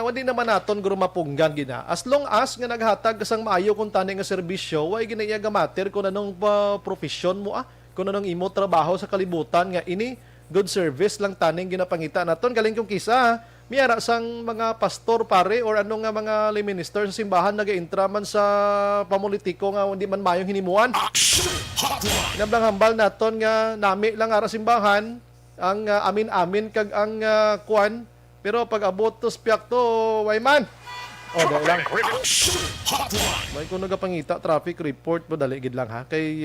wadi naman naton grumapunggan gina as long as nga naghatag sang maayo kung tani nga serbisyo way ginaiya gamater kung anong profesyon mo kung anong imo trabaho sa kalibutan nga ini good service lang taning ginapangita naton galing kung kisa miyara sang mga pastor pare or ano nga mga lay minister sa simbahan nagaintra man sa pamonitiko nga hindi man mayong hinimuan nablang hambal naton nga nami lang ara simbahan ang amin-amin kag ang kuan pero pag abot to spiak to way man Oh, dali lang. Hotline. May kung nagapangita, traffic report mo, dali gid lang ha. Kay,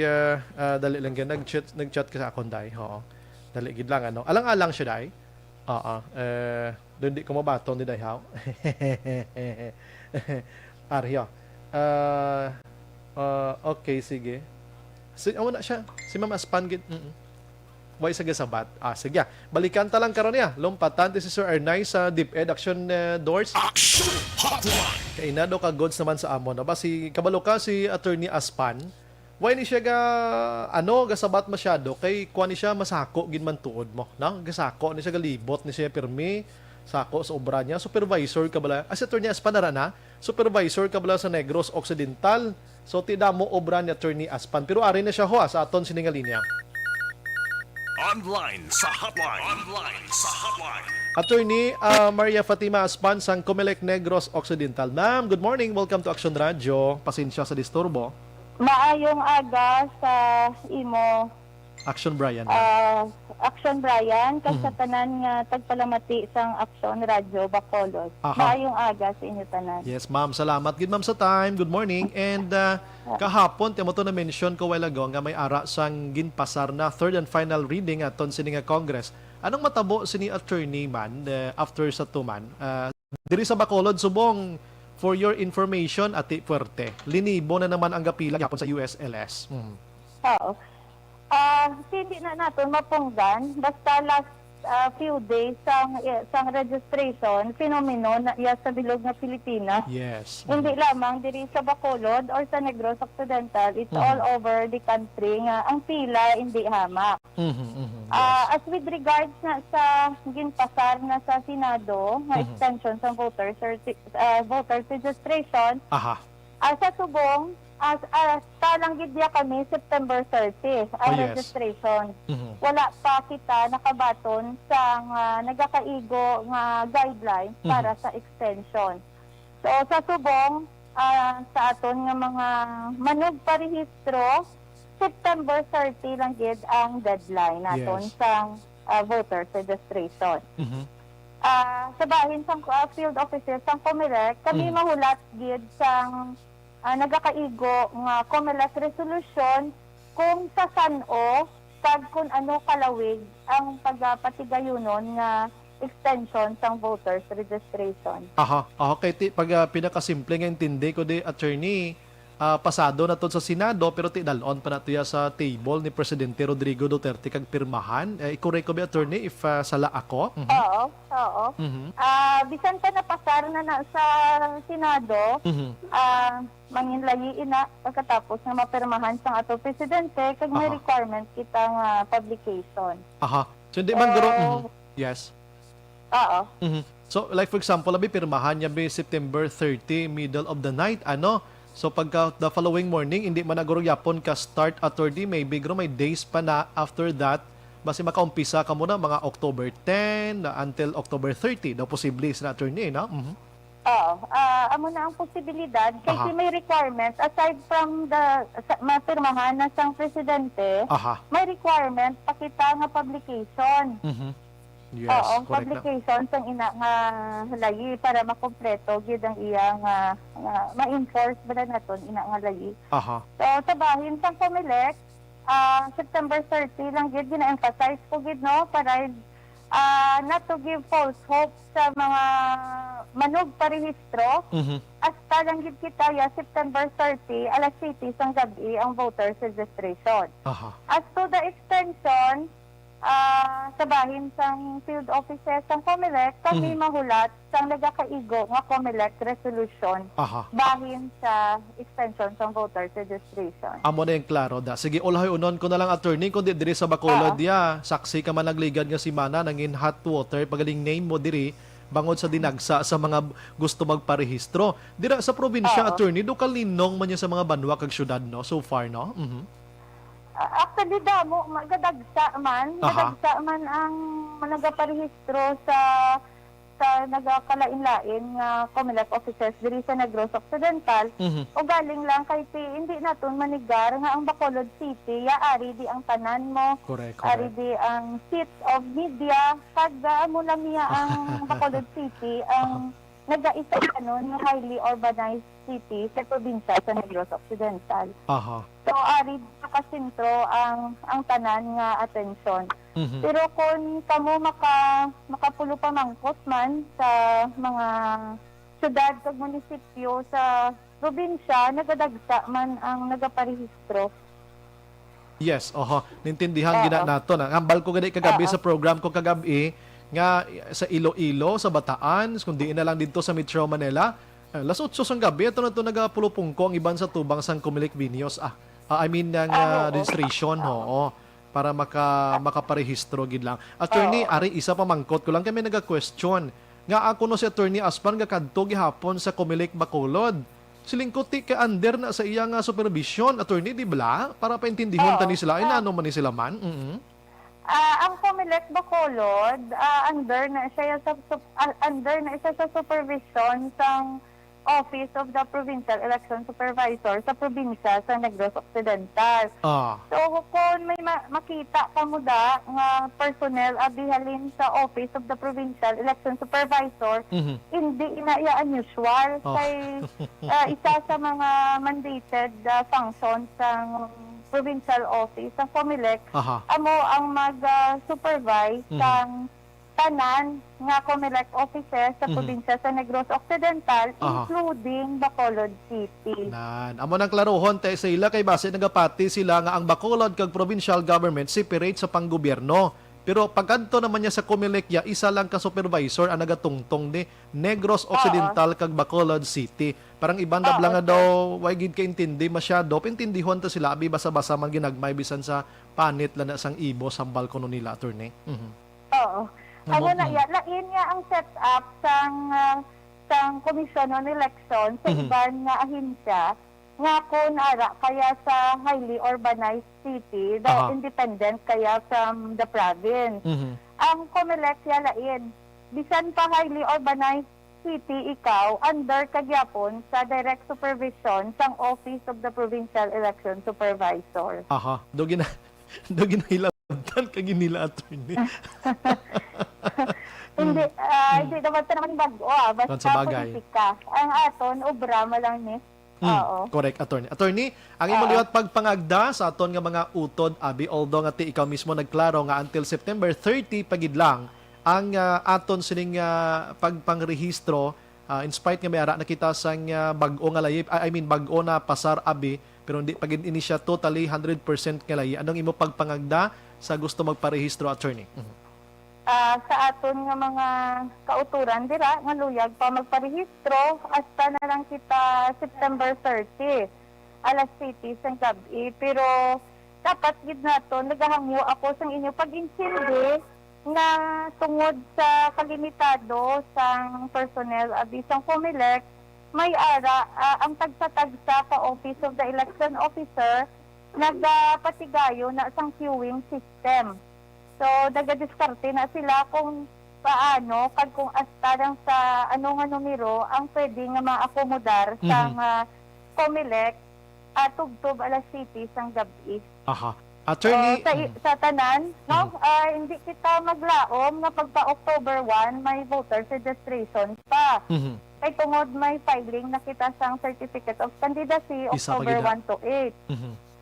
dali lang yan. Nag-chat ka sa akong day. Oo. Dali gid lang, ano. Alang-alang siya, day. Oo. Doon di ko mabaton, di day, ha. Aryo. Okay, sige. Ano na siya? Si Ma'am Aspan, gid. Way sa gasabat. Sige. Balikan ta lang karon niya. Lumpatan si Sir Ernay sa DepEd Action Doors. Action Hotline. Kay inado ka goods naman sa amon. Ba si kabalo ka si Attorney Aspan. Why ni siya gasabat masyado kay kuan ni siya masako gid man tuod mo, no? Gasako ni siya galibot ni siya pirmi sako sa obra niya. Supervisor ka bala. As Attorney Aspan na supervisor ka bala sa Negros Occidental. So tida mo obra ni Attorney Aspan. Pero ari na siya sa aton sininga linya. Online sa hotline. Online sa hotline. Attorney Maria Fatima Aspan sang Comelec Negros Occidental. Ma'am, good morning. Welcome to Action Radio. Pasensya sa disturbo. Maayong aga sa imo, Action Brian. Action Brian, sa tanan nga tagpalamati sang Action Radio Bacolod. Aha. Maayong aga sa inyo tanan. Yes, ma'am. Salamat. Good ma'am sa time. Good morning. And kahapon, timo to na mention ko while ago nga may ara sang ginpasar na third and final reading aton sini nga Congress. Anong matabo sini attorney man after sa tuman? Diri sa Bacolod subong for your information ati puwerte. Linibo na naman ang gapila yapon sa USLS. Oo. Hindi na natin mapunggan basta last few days sang registration phenomenon na iya sa bilog nga Pilipinas. Yes. Hindi lamang diri sa Bacolod or sa Negros Occidental, it's all over the country nga ang pila hindi hamak. As with regards na sa ginpasar na sa Senado nga extension sa voters registration, Aha. sa subong talang gidya kami September 30 ang yes. registration. Wala pa kita nakabaton sa nagakaigo nga guidelines para sa extension. So sa subong sa aton nga mga manog parehistro, September 30 lang gid ang deadline naton Yes. sa voters registration. Sa bahin sang field officers sang Comelec, kami mahulat gid sang nagakaigo nga COMELEC resolution kung sa sano kag kung ano kalawig ang pagpatigayunon nga extension sang voters registration. Aha. Kay pag pinakasimple nga intindi ko di attorney, pasado na to sa Senado pero ti dalon pa na to sa table ni Presidente Rodrigo Duterte kag pirmahan. I-correct ko ba attorney if sala ako? Oo. Bisan pa napasar na sa Senado, manginlayi ina pagkatapos nga mapirmahan sang ato presidente kag may requirement kita nga publication. Aha. So hindi man guro. Yes. Oo. So like for example, labi pirmahan niya by September 30, middle of the night, ano? So pagka the following morning, hindi man naguro yapon ka start attorney, maybe guro may days pa na after that, basi makaumpisa ka muna mga October 10 until October 30, daw posible sa attorney, no? Oo. Amo na ang posibilidad kasi may requirement aside from the mapirmahan na sang presidente, may requirement pakita nga publication. Yes, Oo, correct na. publication sang ina nga layi para makompleto gid ang iyang ma-enforce ba naton ina nga layi. So sa bahin sang Comelec, September 30 lang gid gina-emphasize ko gid no para not to give false hope sa mga manog parehistro. Hasta lang gid kita September 30 alas 7 sang gabi ang voters registration. As to the extension, sa bahin sang field officer sang Comelec, kami mahulat sang nagakaigo nga Comelec resolution bahin sa extension sang voters registration. Amo na yung klaro da. Sige, ulahay unon ko na lang attorney kundi diri sa Bacolod saksi ka man nagligad nga si Mana nangin hot water pagaling name mo diri bangod sa dinagsa sa mga gusto magparehistro. Dira sa probinsya attorney do kalinong man niya sa mga banwa kag syudad no so far no. Actually, damo, gadagsa man ang nagaparehistro sa nagakalain-lain nga Comelec officers diri sa Negros Occidental. O galing lang kay hindi naton manigar nga ang Bacolod City, ari di ang tanan mo. Correct. Ari di ang seat of media, kag mo lang niya ang Bacolod City, ang nag-aisa nga highly urbanized city sa probinsya sa Negros Occidental. Aha. So, ari nakasintro ang tanan nga atensyon. Mhm. Pero kung kamo makapulo pa mangkot man sa mga syudad ug munisipyo sa probinsya, nagadagsa man ang nagaparehistro. Yes, oho. Nintindihan gina nato na. Ambal ko gani kagabi sa program ko kagabi nga sa Iloilo, sa Bataan, kundi na lang dito sa Metro Manila. Las 8 sang gabi ito na ito nagapulupungko ang iban sa tubang sang Comelec Vinyos. I mean ng registration, oo. Para makaparehistro gid lang. Attorney, ari isa pa mangkot ko lang kami naga-question. Nga ako no si Attorney Aspan nga kadto gihapon sa Comelec Bacolod. Silingkuti ka under na sa iyang supervision, attorney, di ba? Para paintindihon tani sila, ay naano man ni sila man. Ang Comelec Bacolod, under na siya sa supervision ng Office of the Provincial Election Supervisor sa probinsya sa Negros Occidental. So kung may makita ka mo da nga personnel abihalin sa Office of the Provincial Election Supervisor, hindi ina unusual kay isa sa mga mandated functions ng provincial office sa Comelec, amo ang mag-supervise ng tanan nga Comelec offices sa probinsya sa Negros Occidental, including Bacolod City. Amo nang klarohon tayo sa ila kay base nagapati sila nga ang Bacolod kag provincial government separate sa panggobyerno. Pero pagkanto naman niya sa Comelec ya, isa lang ka supervisor ang nagatungtong ni Negros Occidental kag Bacolod City. Parang ibang dabla nga daw, why gid ka intindi masyado, pintindihon ta sila, abi basa-basa man ginagmay bisan sa panit lang na sang ibo sa balkono nila, attorney. Oo. Ano na yan, lain nga ang setup sang Komisyon on Election sa iban nga ahensya nga kung ara kaya sa highly urbanized city, the independent kaya from the province. Ang Comelec ya lain, bisan pa highly urbanized city ikaw, under kagyapon sa direct supervision sang Office of the Provincial Election Supervisor. Dogi na hilabtan kag nila, attorney. Hindi dapat naman bago basta politika. Ang aton obra malang ni. Correct, attorney. Attorney, ang imong liwat pagpangagda sa aton nga mga utod abi, although nga ikaw mismo nagklaro nga until September 30 pagid lang ang aton sining pagpangrehistro, in spite nga may ara nakita sang bag-o nga layip, I mean bag-o na pasar abi, pero hindi pagid ini siya totally 100% nga layi. Anong imo pagpangagda sa gusto magparehistro, attorney? Sa aton nga mga kauturan dira nga luyag pa magparehistro hasta na lang kita September 30 alas 7 sa gabi, pero dapat gid nato nagahangyo ako sang inyo pag-insindi nga tungod sa kalimitado sang personnel abi sang Comelec, may ara ang tagsa-tagsa ka Office of the Election Officer nagpatigayo na sang queuing system. So, nagadiskarte na sila kung paano, kung asta lang sa anong numero ang pwede nga ma-akomodar sa Comelec at tugtog alas 7 sang gabi. Attorney, sa tanan, no? Hindi kita maglaom nga pagpa-October 1 may voters registration pa. Kay tungod may filing na kita sang Certificate of Candidacy October 1 to 8.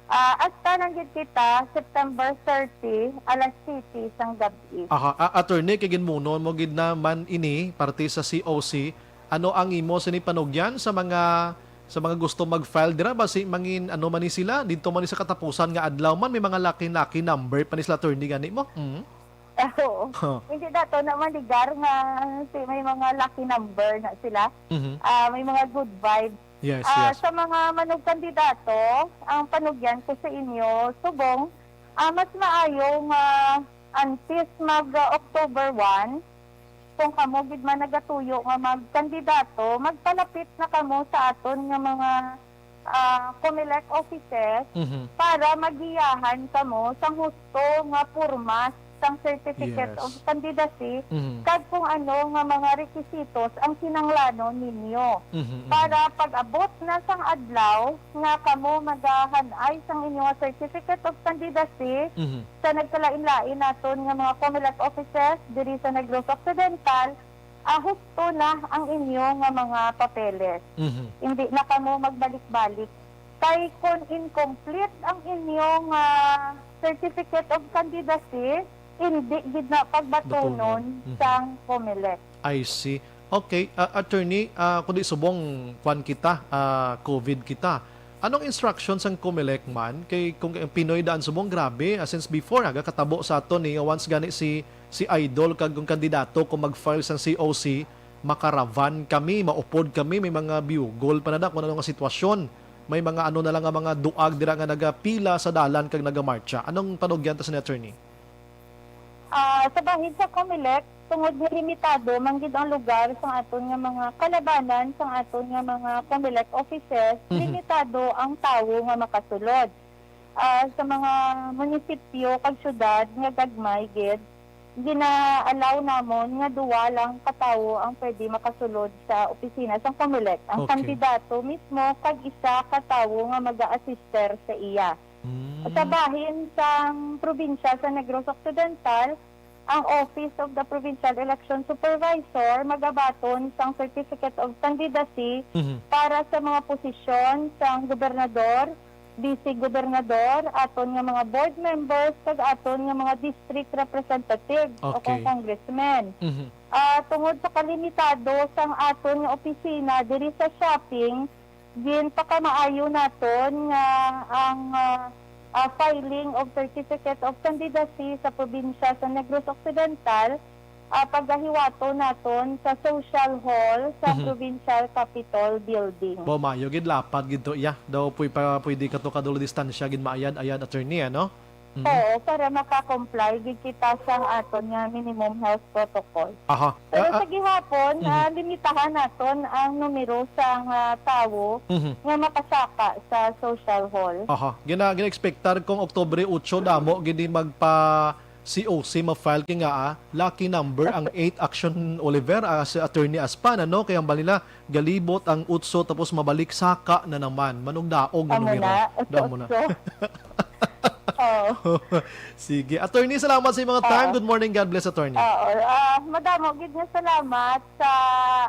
Hasta nanggid kita September 30 alas 7 sang gabi. Attorney, kagin munon mo gid naman ini parte sa COC. Ano ang imo sinipanugyan sa mga gusto mag-file dira ba si mangin ano man ni sila dito man ni sa katapusan nga adlaw man may mga lucky number pa ni sila, attorney, gani mo? Hindi dato na maligar nga may mga lucky number na sila. May mga good vibes. Yes. Sa mga manog kandidato, ang panugyan ko sa inyo, subong, mas maayong antes mag-October 1, kung kamo gid man nagatuyo nga magkandidato, magpalapit na kamo sa aton nga mga Comelec offices para magiyahan kamo sang husto nga porma sang Certificate of Candidacy kag kung ano nga mga requisitos ang kinanglanon ninyo para pag-abot na sang adlaw nga kamo magahanay sang inyong Certificate of Candidacy sa nagkalain-lain naton nga mga Comelec offices diri sa Negros Occidental, husto na ang inyong mga papeles. Mhm. Hindi na kamo magbalik-balik. Kay kung incomplete ang inyong certificate of candidacy, hindi gid na pagbatunon Mhm. sang COMELEC. I see. Okay, attorney, kundi subong kwan kita, COVID kita. Anong instructions ang COMELEC man kay kung ang Pinoy daan subong grabe since before aga katabo sa ato ni once gani si Idol kag kung kandidato kung mag-file sa COC makaravan kami, maupod kami, may mga biyugol pa na da kung ano nga sitwasyon. May mga ano na lang nga mga duag dira nga nagapila sa dalan kag nagamarcha. Anong panugyan ta sa ni attorney? Sa bahin sa COMELEC, tungod nga limitado, manggid ang lugar sa aton nga mga kalabanan, sa aton nga mga COMELEC offices, limitado ang tawo nga makasulod. Sa mga munisipyo kag syudad nga gagmay gid, gina-allow namon nga duwa lang katawo ang pwede makasulod sa opisina sa COMELEC. Ang Okay. kandidato mismo kag isa katawo nga mag-a-assister sa iya. Sa bahin sa probinsya sa Negros Occidental, ang Office of the Provincial Election Supervisor magabaton sang Certificate of Candidacy Mhm. para sa mga posisyon sang gobernador, vice-gobernador, aton nga mga board members, kag aton nga mga district representative o Okay. congressmen. Mhm. Tungod sa kalimitado sang aton nga opisina diri sa shopping, gin pakamaayo naton nga ang filing of Certificate of Candidacy sa probinsya sa Negros Occidental, paggahiwato naton sa Social Hall sa Provincial Capitol Building. Bo mayo gid lapad gid to iya. Daw pwede ka to kadulo distansya gid maayad attorney ano? Oo, para makakomply gid kita sa aton nga minimum health protocol. Aha. Pero sa gihapon, limitahan naton ang numero sang tawo Mhm. nga makasaka sa Social Hall. Aha. Gina-expectar kong Oktubre 8 damo gini magpa COC ma-file kay nga lucky number ang 8 Action Oliver si Attorney Aspan ano kaya ang balila galibot ang utso tapos mabalik saka na naman manong daog nga Amo numero. na. Damo na. Oo. Sige. Attorney, salamat sa mga time. Good morning. God bless, attorney. Madamo, gid nga salamat sa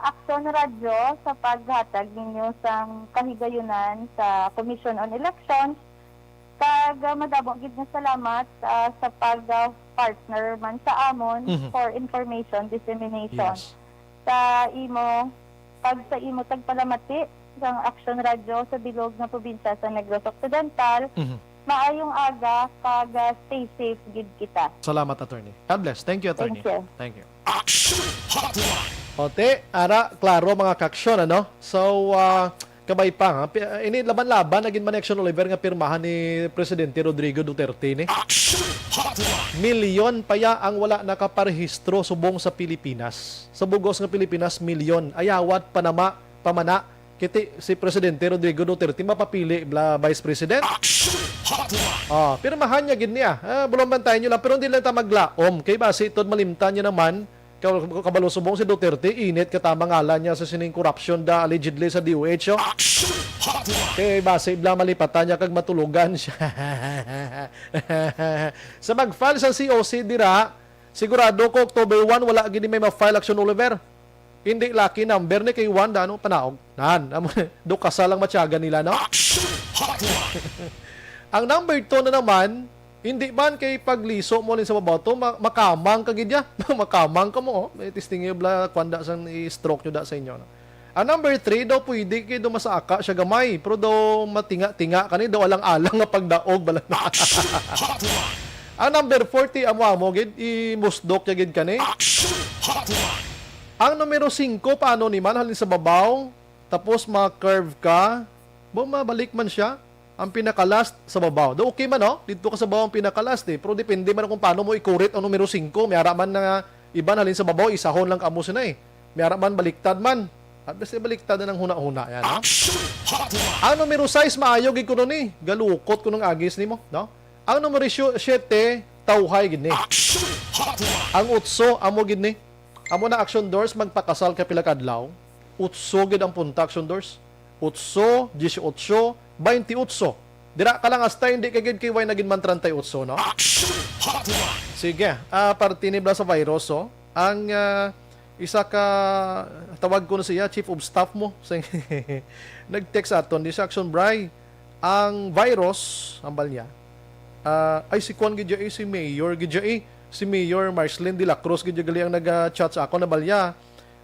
Action Radio sa paghatag ninyo sang kahigayunan sa Commission on Elections. Kag madamo, gid nga salamat sa pag-partner man sa amon for information dissemination. Yes. Sa imo tagpalamati sang Action Radio sa bilog nga probinsya sa Negros Occidental. Maayong aga, kag stay safe gid kita. Salamat, attorney. God bless. Thank you, attorney. Thank you. Thank you. Action Hotline. Ote, ara, klaro mga kaksyon, ano? So, kabay pa, ha? Ini laban-laban, naging man Action Oliver nga pirmahan ni Presidente Rodrigo Duterte, ni? Action Hotline. Milyon paya ang wala nakaparehistro subong sa Pilipinas. Sa bugos ng Pilipinas, milyon. Ayawat, pamana, kiti si Presidente Rodrigo Duterte mapapili bla Vice President. Action Hotline. Pirmahan niya gid niya. Bulong bantayan niyo lang pero hindi lang ta maglaom. Kay base itod malimtan niya naman kabalusubong si Duterte init katama ngalan niya sa sining corruption da allegedly sa DOH. Action Hotline. Kay base ibla malipatan niya kag matulugan siya. Sa mag-file sa COC dira, sigurado ko October 1 wala gid may ma-file Action Oliver. Hindi lucky number ni kay Wanda ano panaog. Nan, do kasal lang matyaga nila no. Action Hotline. Ang number 2 na naman, hindi man kay pagliso mo rin sa babaw to, makamang ka gidya. Makamang ka mo, oh. May testing yung bla, kwanda sa i-stroke nyo da sa inyo. No? Ang number 3, daw pwede kayo dumasaka siya gamay. Pero daw matinga-tinga ka ni, daw alang-alang nga pagdaog. Action Hotline. Ang number 40, amo gid, imusdok niya gid ka ni. Action Hotline. Ang numero 5, paano ni man, halin sa babaw, tapos ma-curve ka, mabalik man siya. Ang pinaka-last sa babaw. Do okay man, no? Dito ka sa babaw ang pinaka-last, eh. Pero depende man kung paano mo ikurit ang numero 5. Mayara man na iba halin sa babaw, isahon lang kamo na eh. Mayara man baliktad man. At basta baliktad na ng huna-huna. Yan, no? Action Hotline. Ang numero 6, maayo gid ko nun eh. Galukot ko ng agis ni mo, no? Ang numero 7, tawhay gid ni. Action Hotline. Ang utso, amo gid ni. Amo na action doors, magpakasal ka pila kadlaw. Utso gid ang punta action doors. Utso, 18, 28. Dira ka lang hasta hindi kagid kay way naging man 38, no? Action Hotline. Sige, partinibla sa virus, oh. Ang isa ka tawag ko na siya chief of staff mo nag-text aton di sa Action Bray ang virus ambal niya ay si Kwan gidya si Mayor gidya si Mayor Marcelin de la Cruz gidya gali ang nag-chat sa ako na balya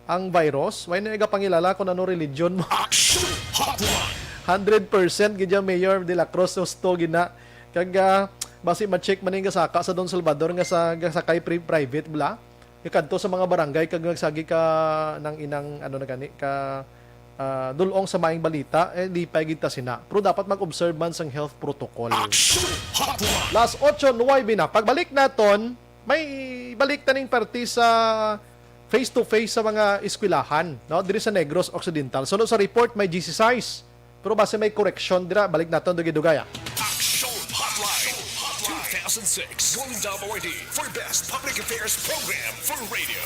ang virus way na pangilala kung ano religion mo Action Hotline. 100% gidya Mayor de la Cruz to gina kag basi ma-check man nga saka sa Don Salvador nga sa kay private bla ikadto sa mga barangay kag nagsagi ka ng inang ano na gani ka dulong sa maing balita di pa gid ta sina pero dapat mag-observe man sang health protocol. Action Hotline. Last 8:09 na pagbalik naton may balik taning party sa face to face sa mga eskwelahan no diri sa Negros Occidental sunod sa report may GC size pero base may correction dira balik naton dugay-dugay. Action Hotline. 2006 Golden Award for Best Public Affairs Program for Radio.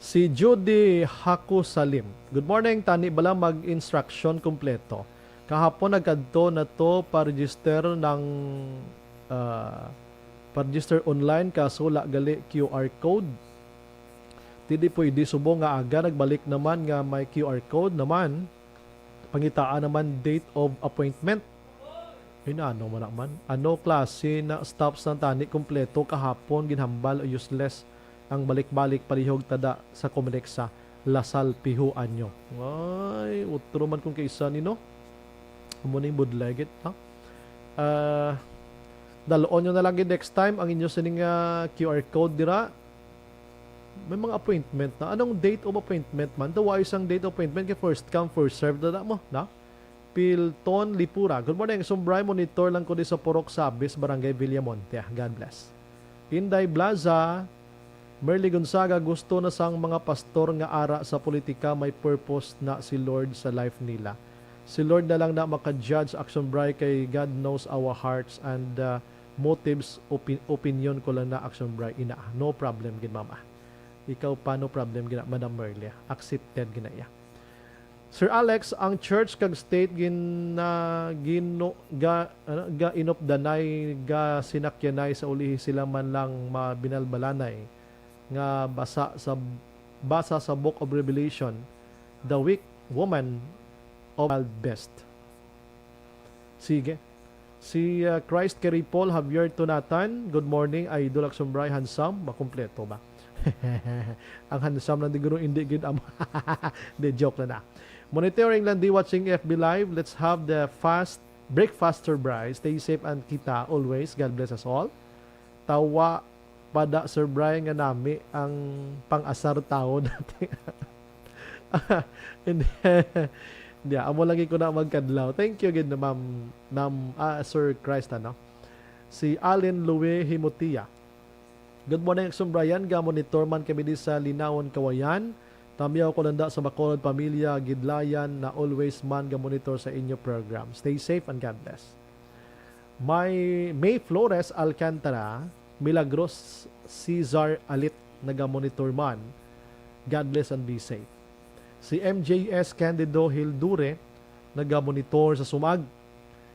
Si Judy Haku Salim. Good morning, tani bala mag-instruction kompleto. Kahapon nagkadto na to pa-register ng pa-register online kaso la gali QR code. Didi pwede subo nga aga nagbalik naman nga may QR code naman. Pangitaan naman date of appointment. Ano man naman. Ano klase na stops ng tani kompleto kahapon ginhambal o useless ang balik-balik palihog tada sa Comelec sa Lasal Pihuan nyo. Ay, utro man kung kaisa nino. Muning budlegit, ha? Daloon nyo na lang next time ang inyo sining QR code dira. May mga appointment na. Anong date of appointment man? Dawa isang date of appointment kay first come, first serve na mo, na? Pilton Lipura. Good morning. Sumbray, monitor lang ko di sa Purok Sabis, Barangay Villamonte. God bless. Inday Blaza, Merly Gonzaga, gusto na sang mga pastor nga ara sa politika may purpose na si Lord sa life nila. Si Lord na lang na maka-judge Action Bray kay God knows our hearts and motives, opinion ko lang na Action Bray ina. No problem gin mama. Ikaw pa no problem gina Madam Merly. Accepted gina ya. Sir Alex, ang church kag state ga inopdanay ga sinakyanay sa ulihi sila man lang mabinalbalanay nga basa sa Book of Revelation, the weak woman of best. Sige. Si Christ Kerry Paul Javier Tunatan, good morning, Idol Action Bray, handsome, makumpleto ba? Ang handsome lang diguro hindi gid am. De joke na. Monitoring lang di watching FB Live. Let's have the breakfaster Bray. Stay safe and kita always. God bless us all. Tawa pada Sir Brian nga nami ang pang-asar tao natin. Hindi, amo lagi ko na magkadlaw. Thank you again na ma'am Sir Christ, ano? Si Allen Louie Himotia. Good morning, Sir Brian. Ga-monitor man kami di sa Linawon, Kawayan. Tamiyaw ko landa sa Bacolod Pamilya, Gidlayan na always man ga-monitor sa inyo program. Stay safe and God bless. May Flores Alcantara, Milagros Cesar Alit, naga-monitor man. God bless and be safe. Si MJS Candido Hildure, naga-monitor sa Sumag.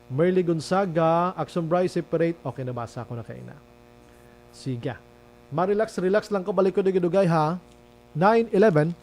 Merly Gonzaga, Action Bray separate. Okay, nabasa ko na kayo na. Sige. Relax lang ko. Balik ko digidugay ha. 9-11.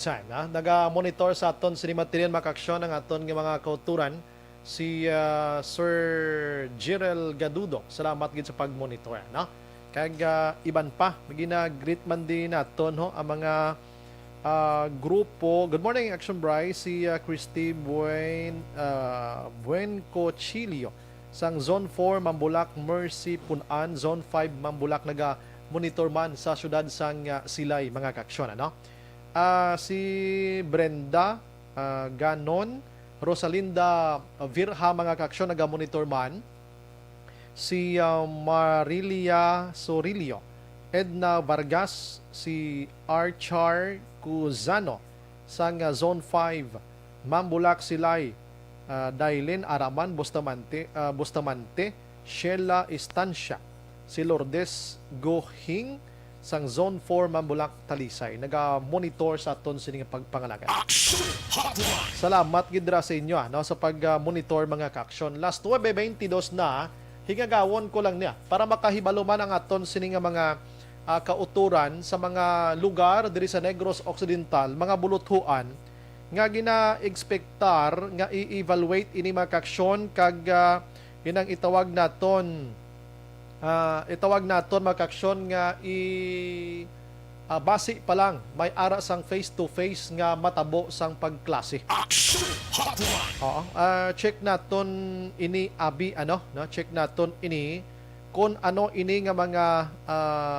time. Naga-monitor sa aton sini material makaksyon ang aton nga mga kauturan si Sir Jirel Gadudo. Salamat gid sa pagmonitor, no? Kag iban pa ginag-greet man din naton ho ang mga grupo. Good morning Action Bryce, si Christy Buencochilio sang Zone 4 Mambulak Mercy Punan, Zone 5 Mambulak naga-monitor man sa syudad sang Silay mga kaaksyon, ano? Si Brenda Ganon, Rosalinda Virha mga kaaksyon naga-monitor man. Si Marilia Sorilio, Edna Vargas, si Archar Cuzano sang Zone 5 Mambulak Silay, Dailin Araman Bustamante, Sheila Estancia, si Lourdes Gohing sang Zone 4 Mambulak Talisay. Naga-monitor sa aton sining pagpangalaga. Salamat gidra sa inyo no, sa pag-monitor mga kaaksyon. Last 9:22 na, higagawon ko lang niya para makahibalo man ang aton sining mga kauturan sa mga lugar diri sa Negros Occidental, mga buluthuan nga gina-expectar nga i-evaluate ini mga kaaksyon kag inang itawag naton mga kaaksyon nga basi pa lang may ara sang face-to-face nga matabo sang pagklase. Oo, check naton ini abi no? Check naton ini kung ano ini nga mga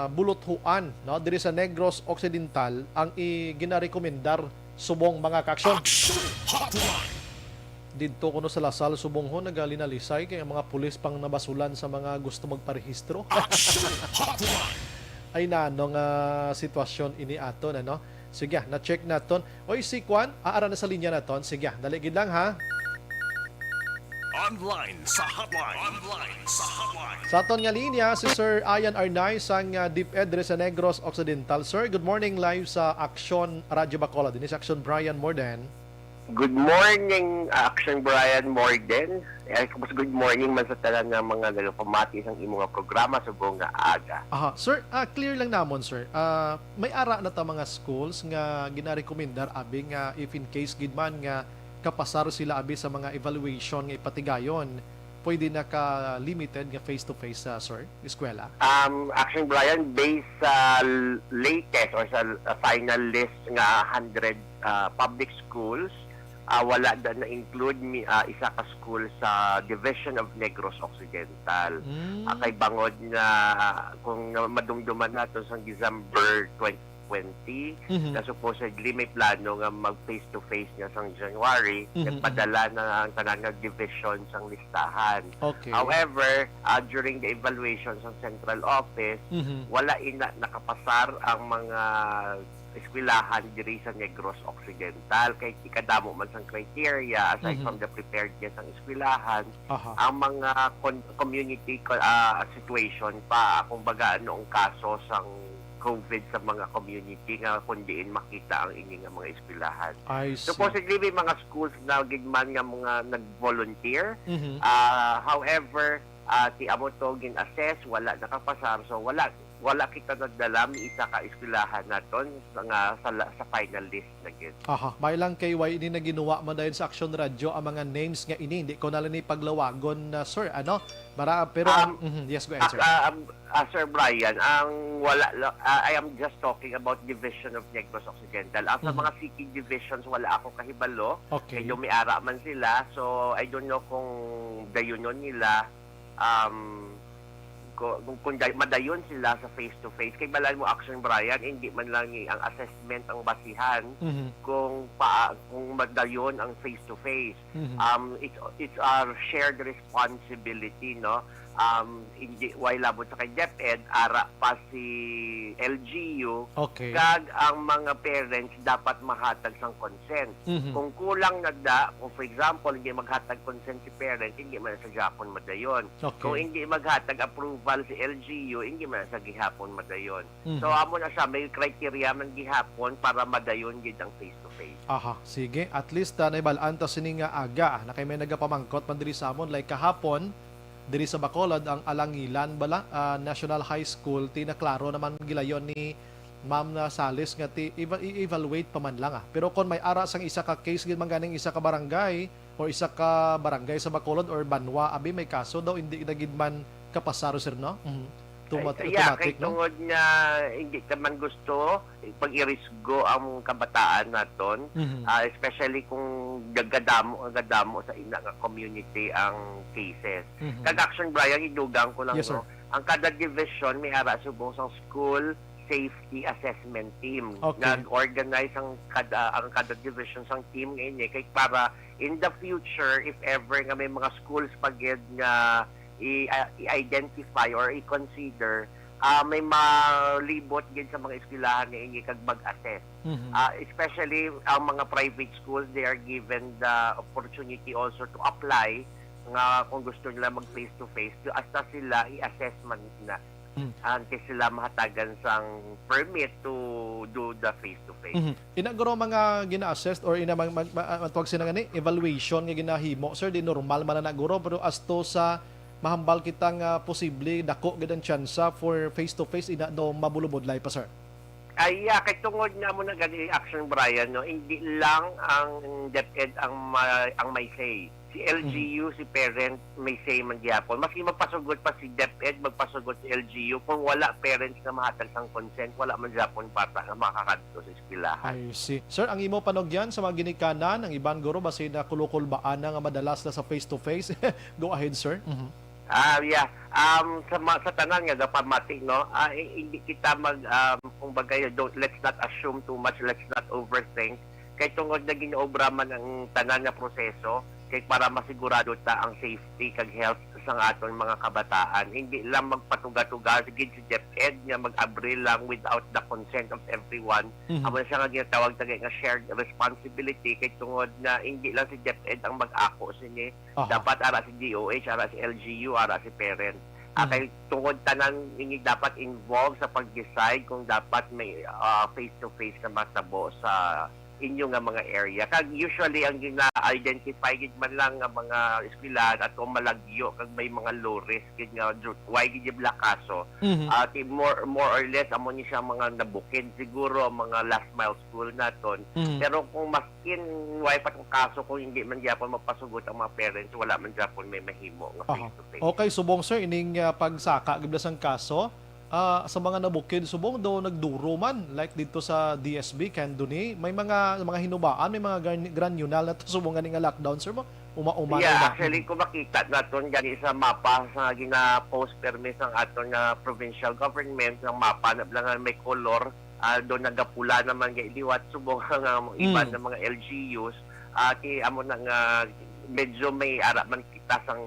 buluthuan no diri sa Negros Occidental ang ginarekomendar subong mga kaaksyon. Dito kuno sa Lasal subong ho nagalinalisay kay mga pulis pang nabasulan sa mga gusto magparehistro. Ay nanong sitwasyon ini aton ano. Sige, na-check naton. Oy si Kwan, aara na sa linya naton. Sige, dali gid lang ha. Online sa hotline. Sa aton nga linya si Sir Ayan Arnay sang DepEd sa Negros Occidental. Sir, good morning live sa Action Radio Bacolod. This is Action Brian Morden. Good morning, Action Brian Morden. Good morning man sa tanan nga mga nagapamati sa imong programa sa buong nga aga. Aha, sir, clear lang namon sir. May ara na ta mga schools nga ginarekomendar abi nga if in case gid man nga kapasar sila abi sa mga evaluation nga ipatigayon, pwede na ka limited nga face to face sir, eskwela. Action Brian, based sa latest or sa final list nga 100 public schools, wala na include isa ka school sa Division of Negros Occidental. Kay bangod na kung madumduman nato sa December 2020, na supposedly may plano nga mag face to face nga sa January, nagpadala na ang tanan nga division sang listahan. Okay. However, during the evaluation sa central office, wala ina nakapasar ang mga eskwelahan diri sa Negros Occidental kay ikadamo man sang criteria aside from the preparedness ng eskwelahan. Ang mga community situation pa kumbaga noong kaso sang COVID sa mga community nga kundiin makita ang ini nga mga eskwelahan. Supposedly may mga schools na gigman nga mga nag-volunteer. However, ti amo to gin-assess wala nakapasar, so wala kita nagdala mi isa ka eskwelahan naton sa final list na gid. May lang kay why ini na ginawa man dahil sa Action Radio ang mga names nga ini hindi ko na lang ipaglawagon sir ano pero yes go ahead sir. Sir Brian, ang I am just talking about Division of Negros Occidental. Sa mga city divisions wala ako kahibalo. Okay. Kaya may ara man sila, so I don't know kung dayunon nila kung madayon sila sa face-to-face. Kay balan mo Action Brian, hindi man lang ang assessment ang basihan kung madayon ang face-to-face. It's our shared responsibility, no? Hindi way labot sa kay DepEd, ara pa si LGU, kag ang mga parents dapat mahatag sang consent. Kung kulang nagda, kung for example, hindi maghatag consent si parent, hindi man sa Japon madayon. Kung hindi maghatag approval si LGU, hindi man sa gihapon madayon. So amo na siya, may criteria man gihapon para madayon gid ang face-to-face. Sige. At least naibalaan ta sini nga aga na kay may nagapamangkot man diri sa amon like kahapon diri sa Bacolod ang Alangilan National High School tinaklaro naman gilayon ni Ma'am na Salis nga i-evaluate pa man lang Pero kung may ara sang isa ka case gid man ganing isa ka barangay or isa ka barangay sa Bacolod or Banwa, abi may kaso daw hindi na gid man kapasaro sir no? Kay Automatic no? tungod nga hindi ka man gusto pag-irisgo ang kabataan naton, especially kung gagadamo sa ina nga community ang cases. Kag Action Brian, idugang ko lang Yes, sir. ang kada division may ara subong sa school safety assessment team. Okay. Nag-organize ang kada division sang team ngayon kay para in the future if ever nga may mga schools pagid nga i-identify or i-consider may malibot din sa mga eskwelahan nga ingi kag mag-assess. Especially ang mga private schools, they are given the opportunity also to apply nga kung gusto nila mag face-to-face hasta sila i-assess man na until sila mahatagan sang permit to do the face-to-face. Inaguro mga gina-assess or ina matawag sila nga ni evaluation nga ginahimo sir di normal man na naguro pero as to sa mahambal kitang posible dako gid ang tsansa for face-to-face ina do mabulubodlay pa sir. Kay tungod nga mo na gani Action Brian no, hindi lang ang DepEd ang may say. Si LGU, si parent, may say man gyapon. Maski magpasugod pa si DepEd, magpasugod si LGU, kung wala parents na mahatag sang consent, wala man gyapon bata nga makakadto sa eskwelahan. I see. Sir, ang imo panogyan sa mga ginikanan, ang iban guro basi na kulukulbaan na nga madalas na sa face-to-face. Go ahead, sir. Sa tanan nga gapamati no, hindi kita kumbaga let's not assume too much, let's not overthink. Kay tungod na ginoobra man ang tanan nga proseso kay para masigurado ta ang safety kag health sa aton mga kabataan. Hindi lang magpatuga-tuga gid si DepEd nga mag-abri lang without the consent of everyone. Amo siya nga ginatawag tagay nga shared responsibility kay tungod na hindi lang si DepEd ang mag-ako sini. Dapat ara si DOH, ara si LGU, ara si parent. Kay tungod tanan ini dapat involved sa pag-decide kung dapat may face-to-face na matabo sa inyo nga mga area. Kag usually ang gina-identify gid man lang nga mga eskwelahan at kung malagyo kag may mga low risk gid nga why gid bla kaso. More or less amo ni siya mga nabukid siguro mga last mile school naton. Pero kung maskin why pa tong kaso kung hindi man gyapon mapasugot ang mga parents, wala man gyapon may mahimo nga face to face. Okay, subong sir ining pagsaka gid sang kaso. Sa mga nabukid subong daw nagduro man like dito sa DSB Candoni may mga hinubaan may mga granulal na subong ganing nga lockdown sir mo actually kung makita naton gani sa mapa sa gina-post permis ang aton nga provincial government ng mapa na lang may color do nagapula naman ga iliwat subong nga iban ng mga LGUs amo na nga medyo may ara man kita sang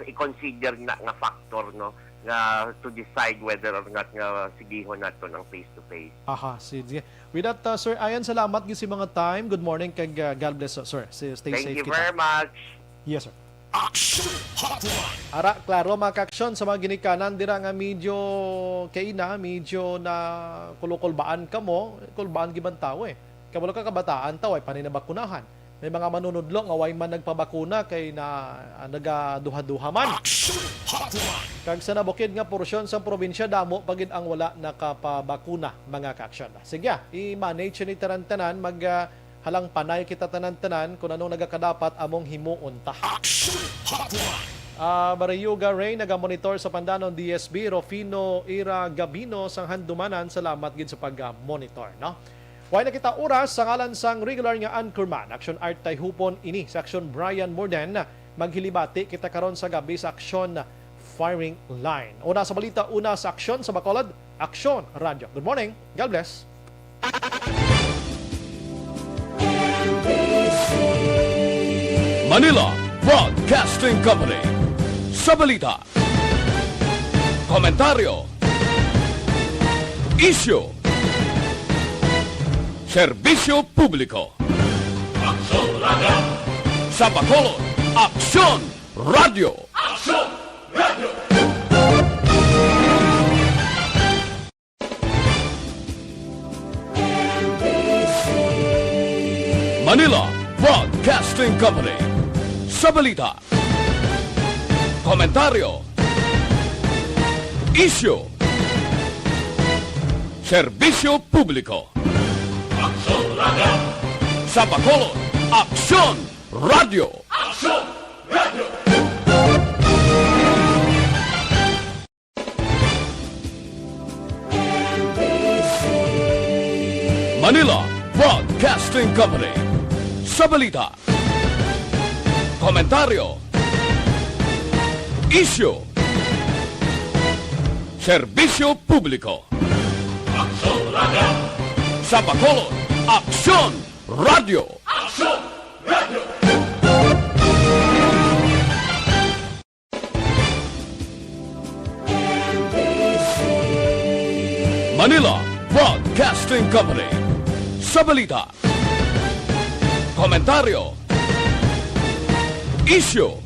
i-consider na nga factor no nga to decide whether or not nga sigihon nato ng face-to-face. Sige. With that, Sir Ayan, salamat gid si mga time. Good morning kag God bless, sir. Stay safe Thank you kita. very much. Yes, sir. Action Hotline. Ara, klaro mga ka-aksyon sa mga ginikanan, dira nga medyo medyo na kulukulbaan ka mo, kulbaan giban tao Kabalo ka kabataan tao ay paninabakunahan. May mga manunudlo nga way man nagpabakuna kay na nagaduha-duha man. Kag sa nabukid nga porsyon sa probinsya damo pagid ang wala nakapabakuna mga ka-aksyon. Sige, i-manage ni tanan-tanan halang panay kita tanan-tanan kung anong nagakadapat among himuon ta. Barayuga Ray naga-monitor sa Pandanon DSB, Rofino Ira Gabino sang handumanan, salamat gid sa pag-monitor no. Why nakita oras sa ngalan sang regular nga anchorman Action Art Tayhupon ini sa Action Brian Morden maghilibati kita karon sa gabi sa Action Firing Line. Una sa balita, una sa Action sa Bacolod, Action Radio. Good morning. God bless. Manila Broadcasting Company. Sa balita, komentaryo, issue, serbisyo publiko. Aksyon Radio. Sa Bacolod, Aksyon Radio. Aksyon Radio. Manila Broadcasting Company. Sa balita, komentaryo, issue, Serbisyo Publiko. Sa Bacolod, Aksyon Radio. Manila Broadcasting Company. Sa balita, komentaryo, isyu, serbisyo publiko. Sa Bacolod, Aksyon Radio. Manila Broadcasting Company. Sa balita, komentaryo, isyu,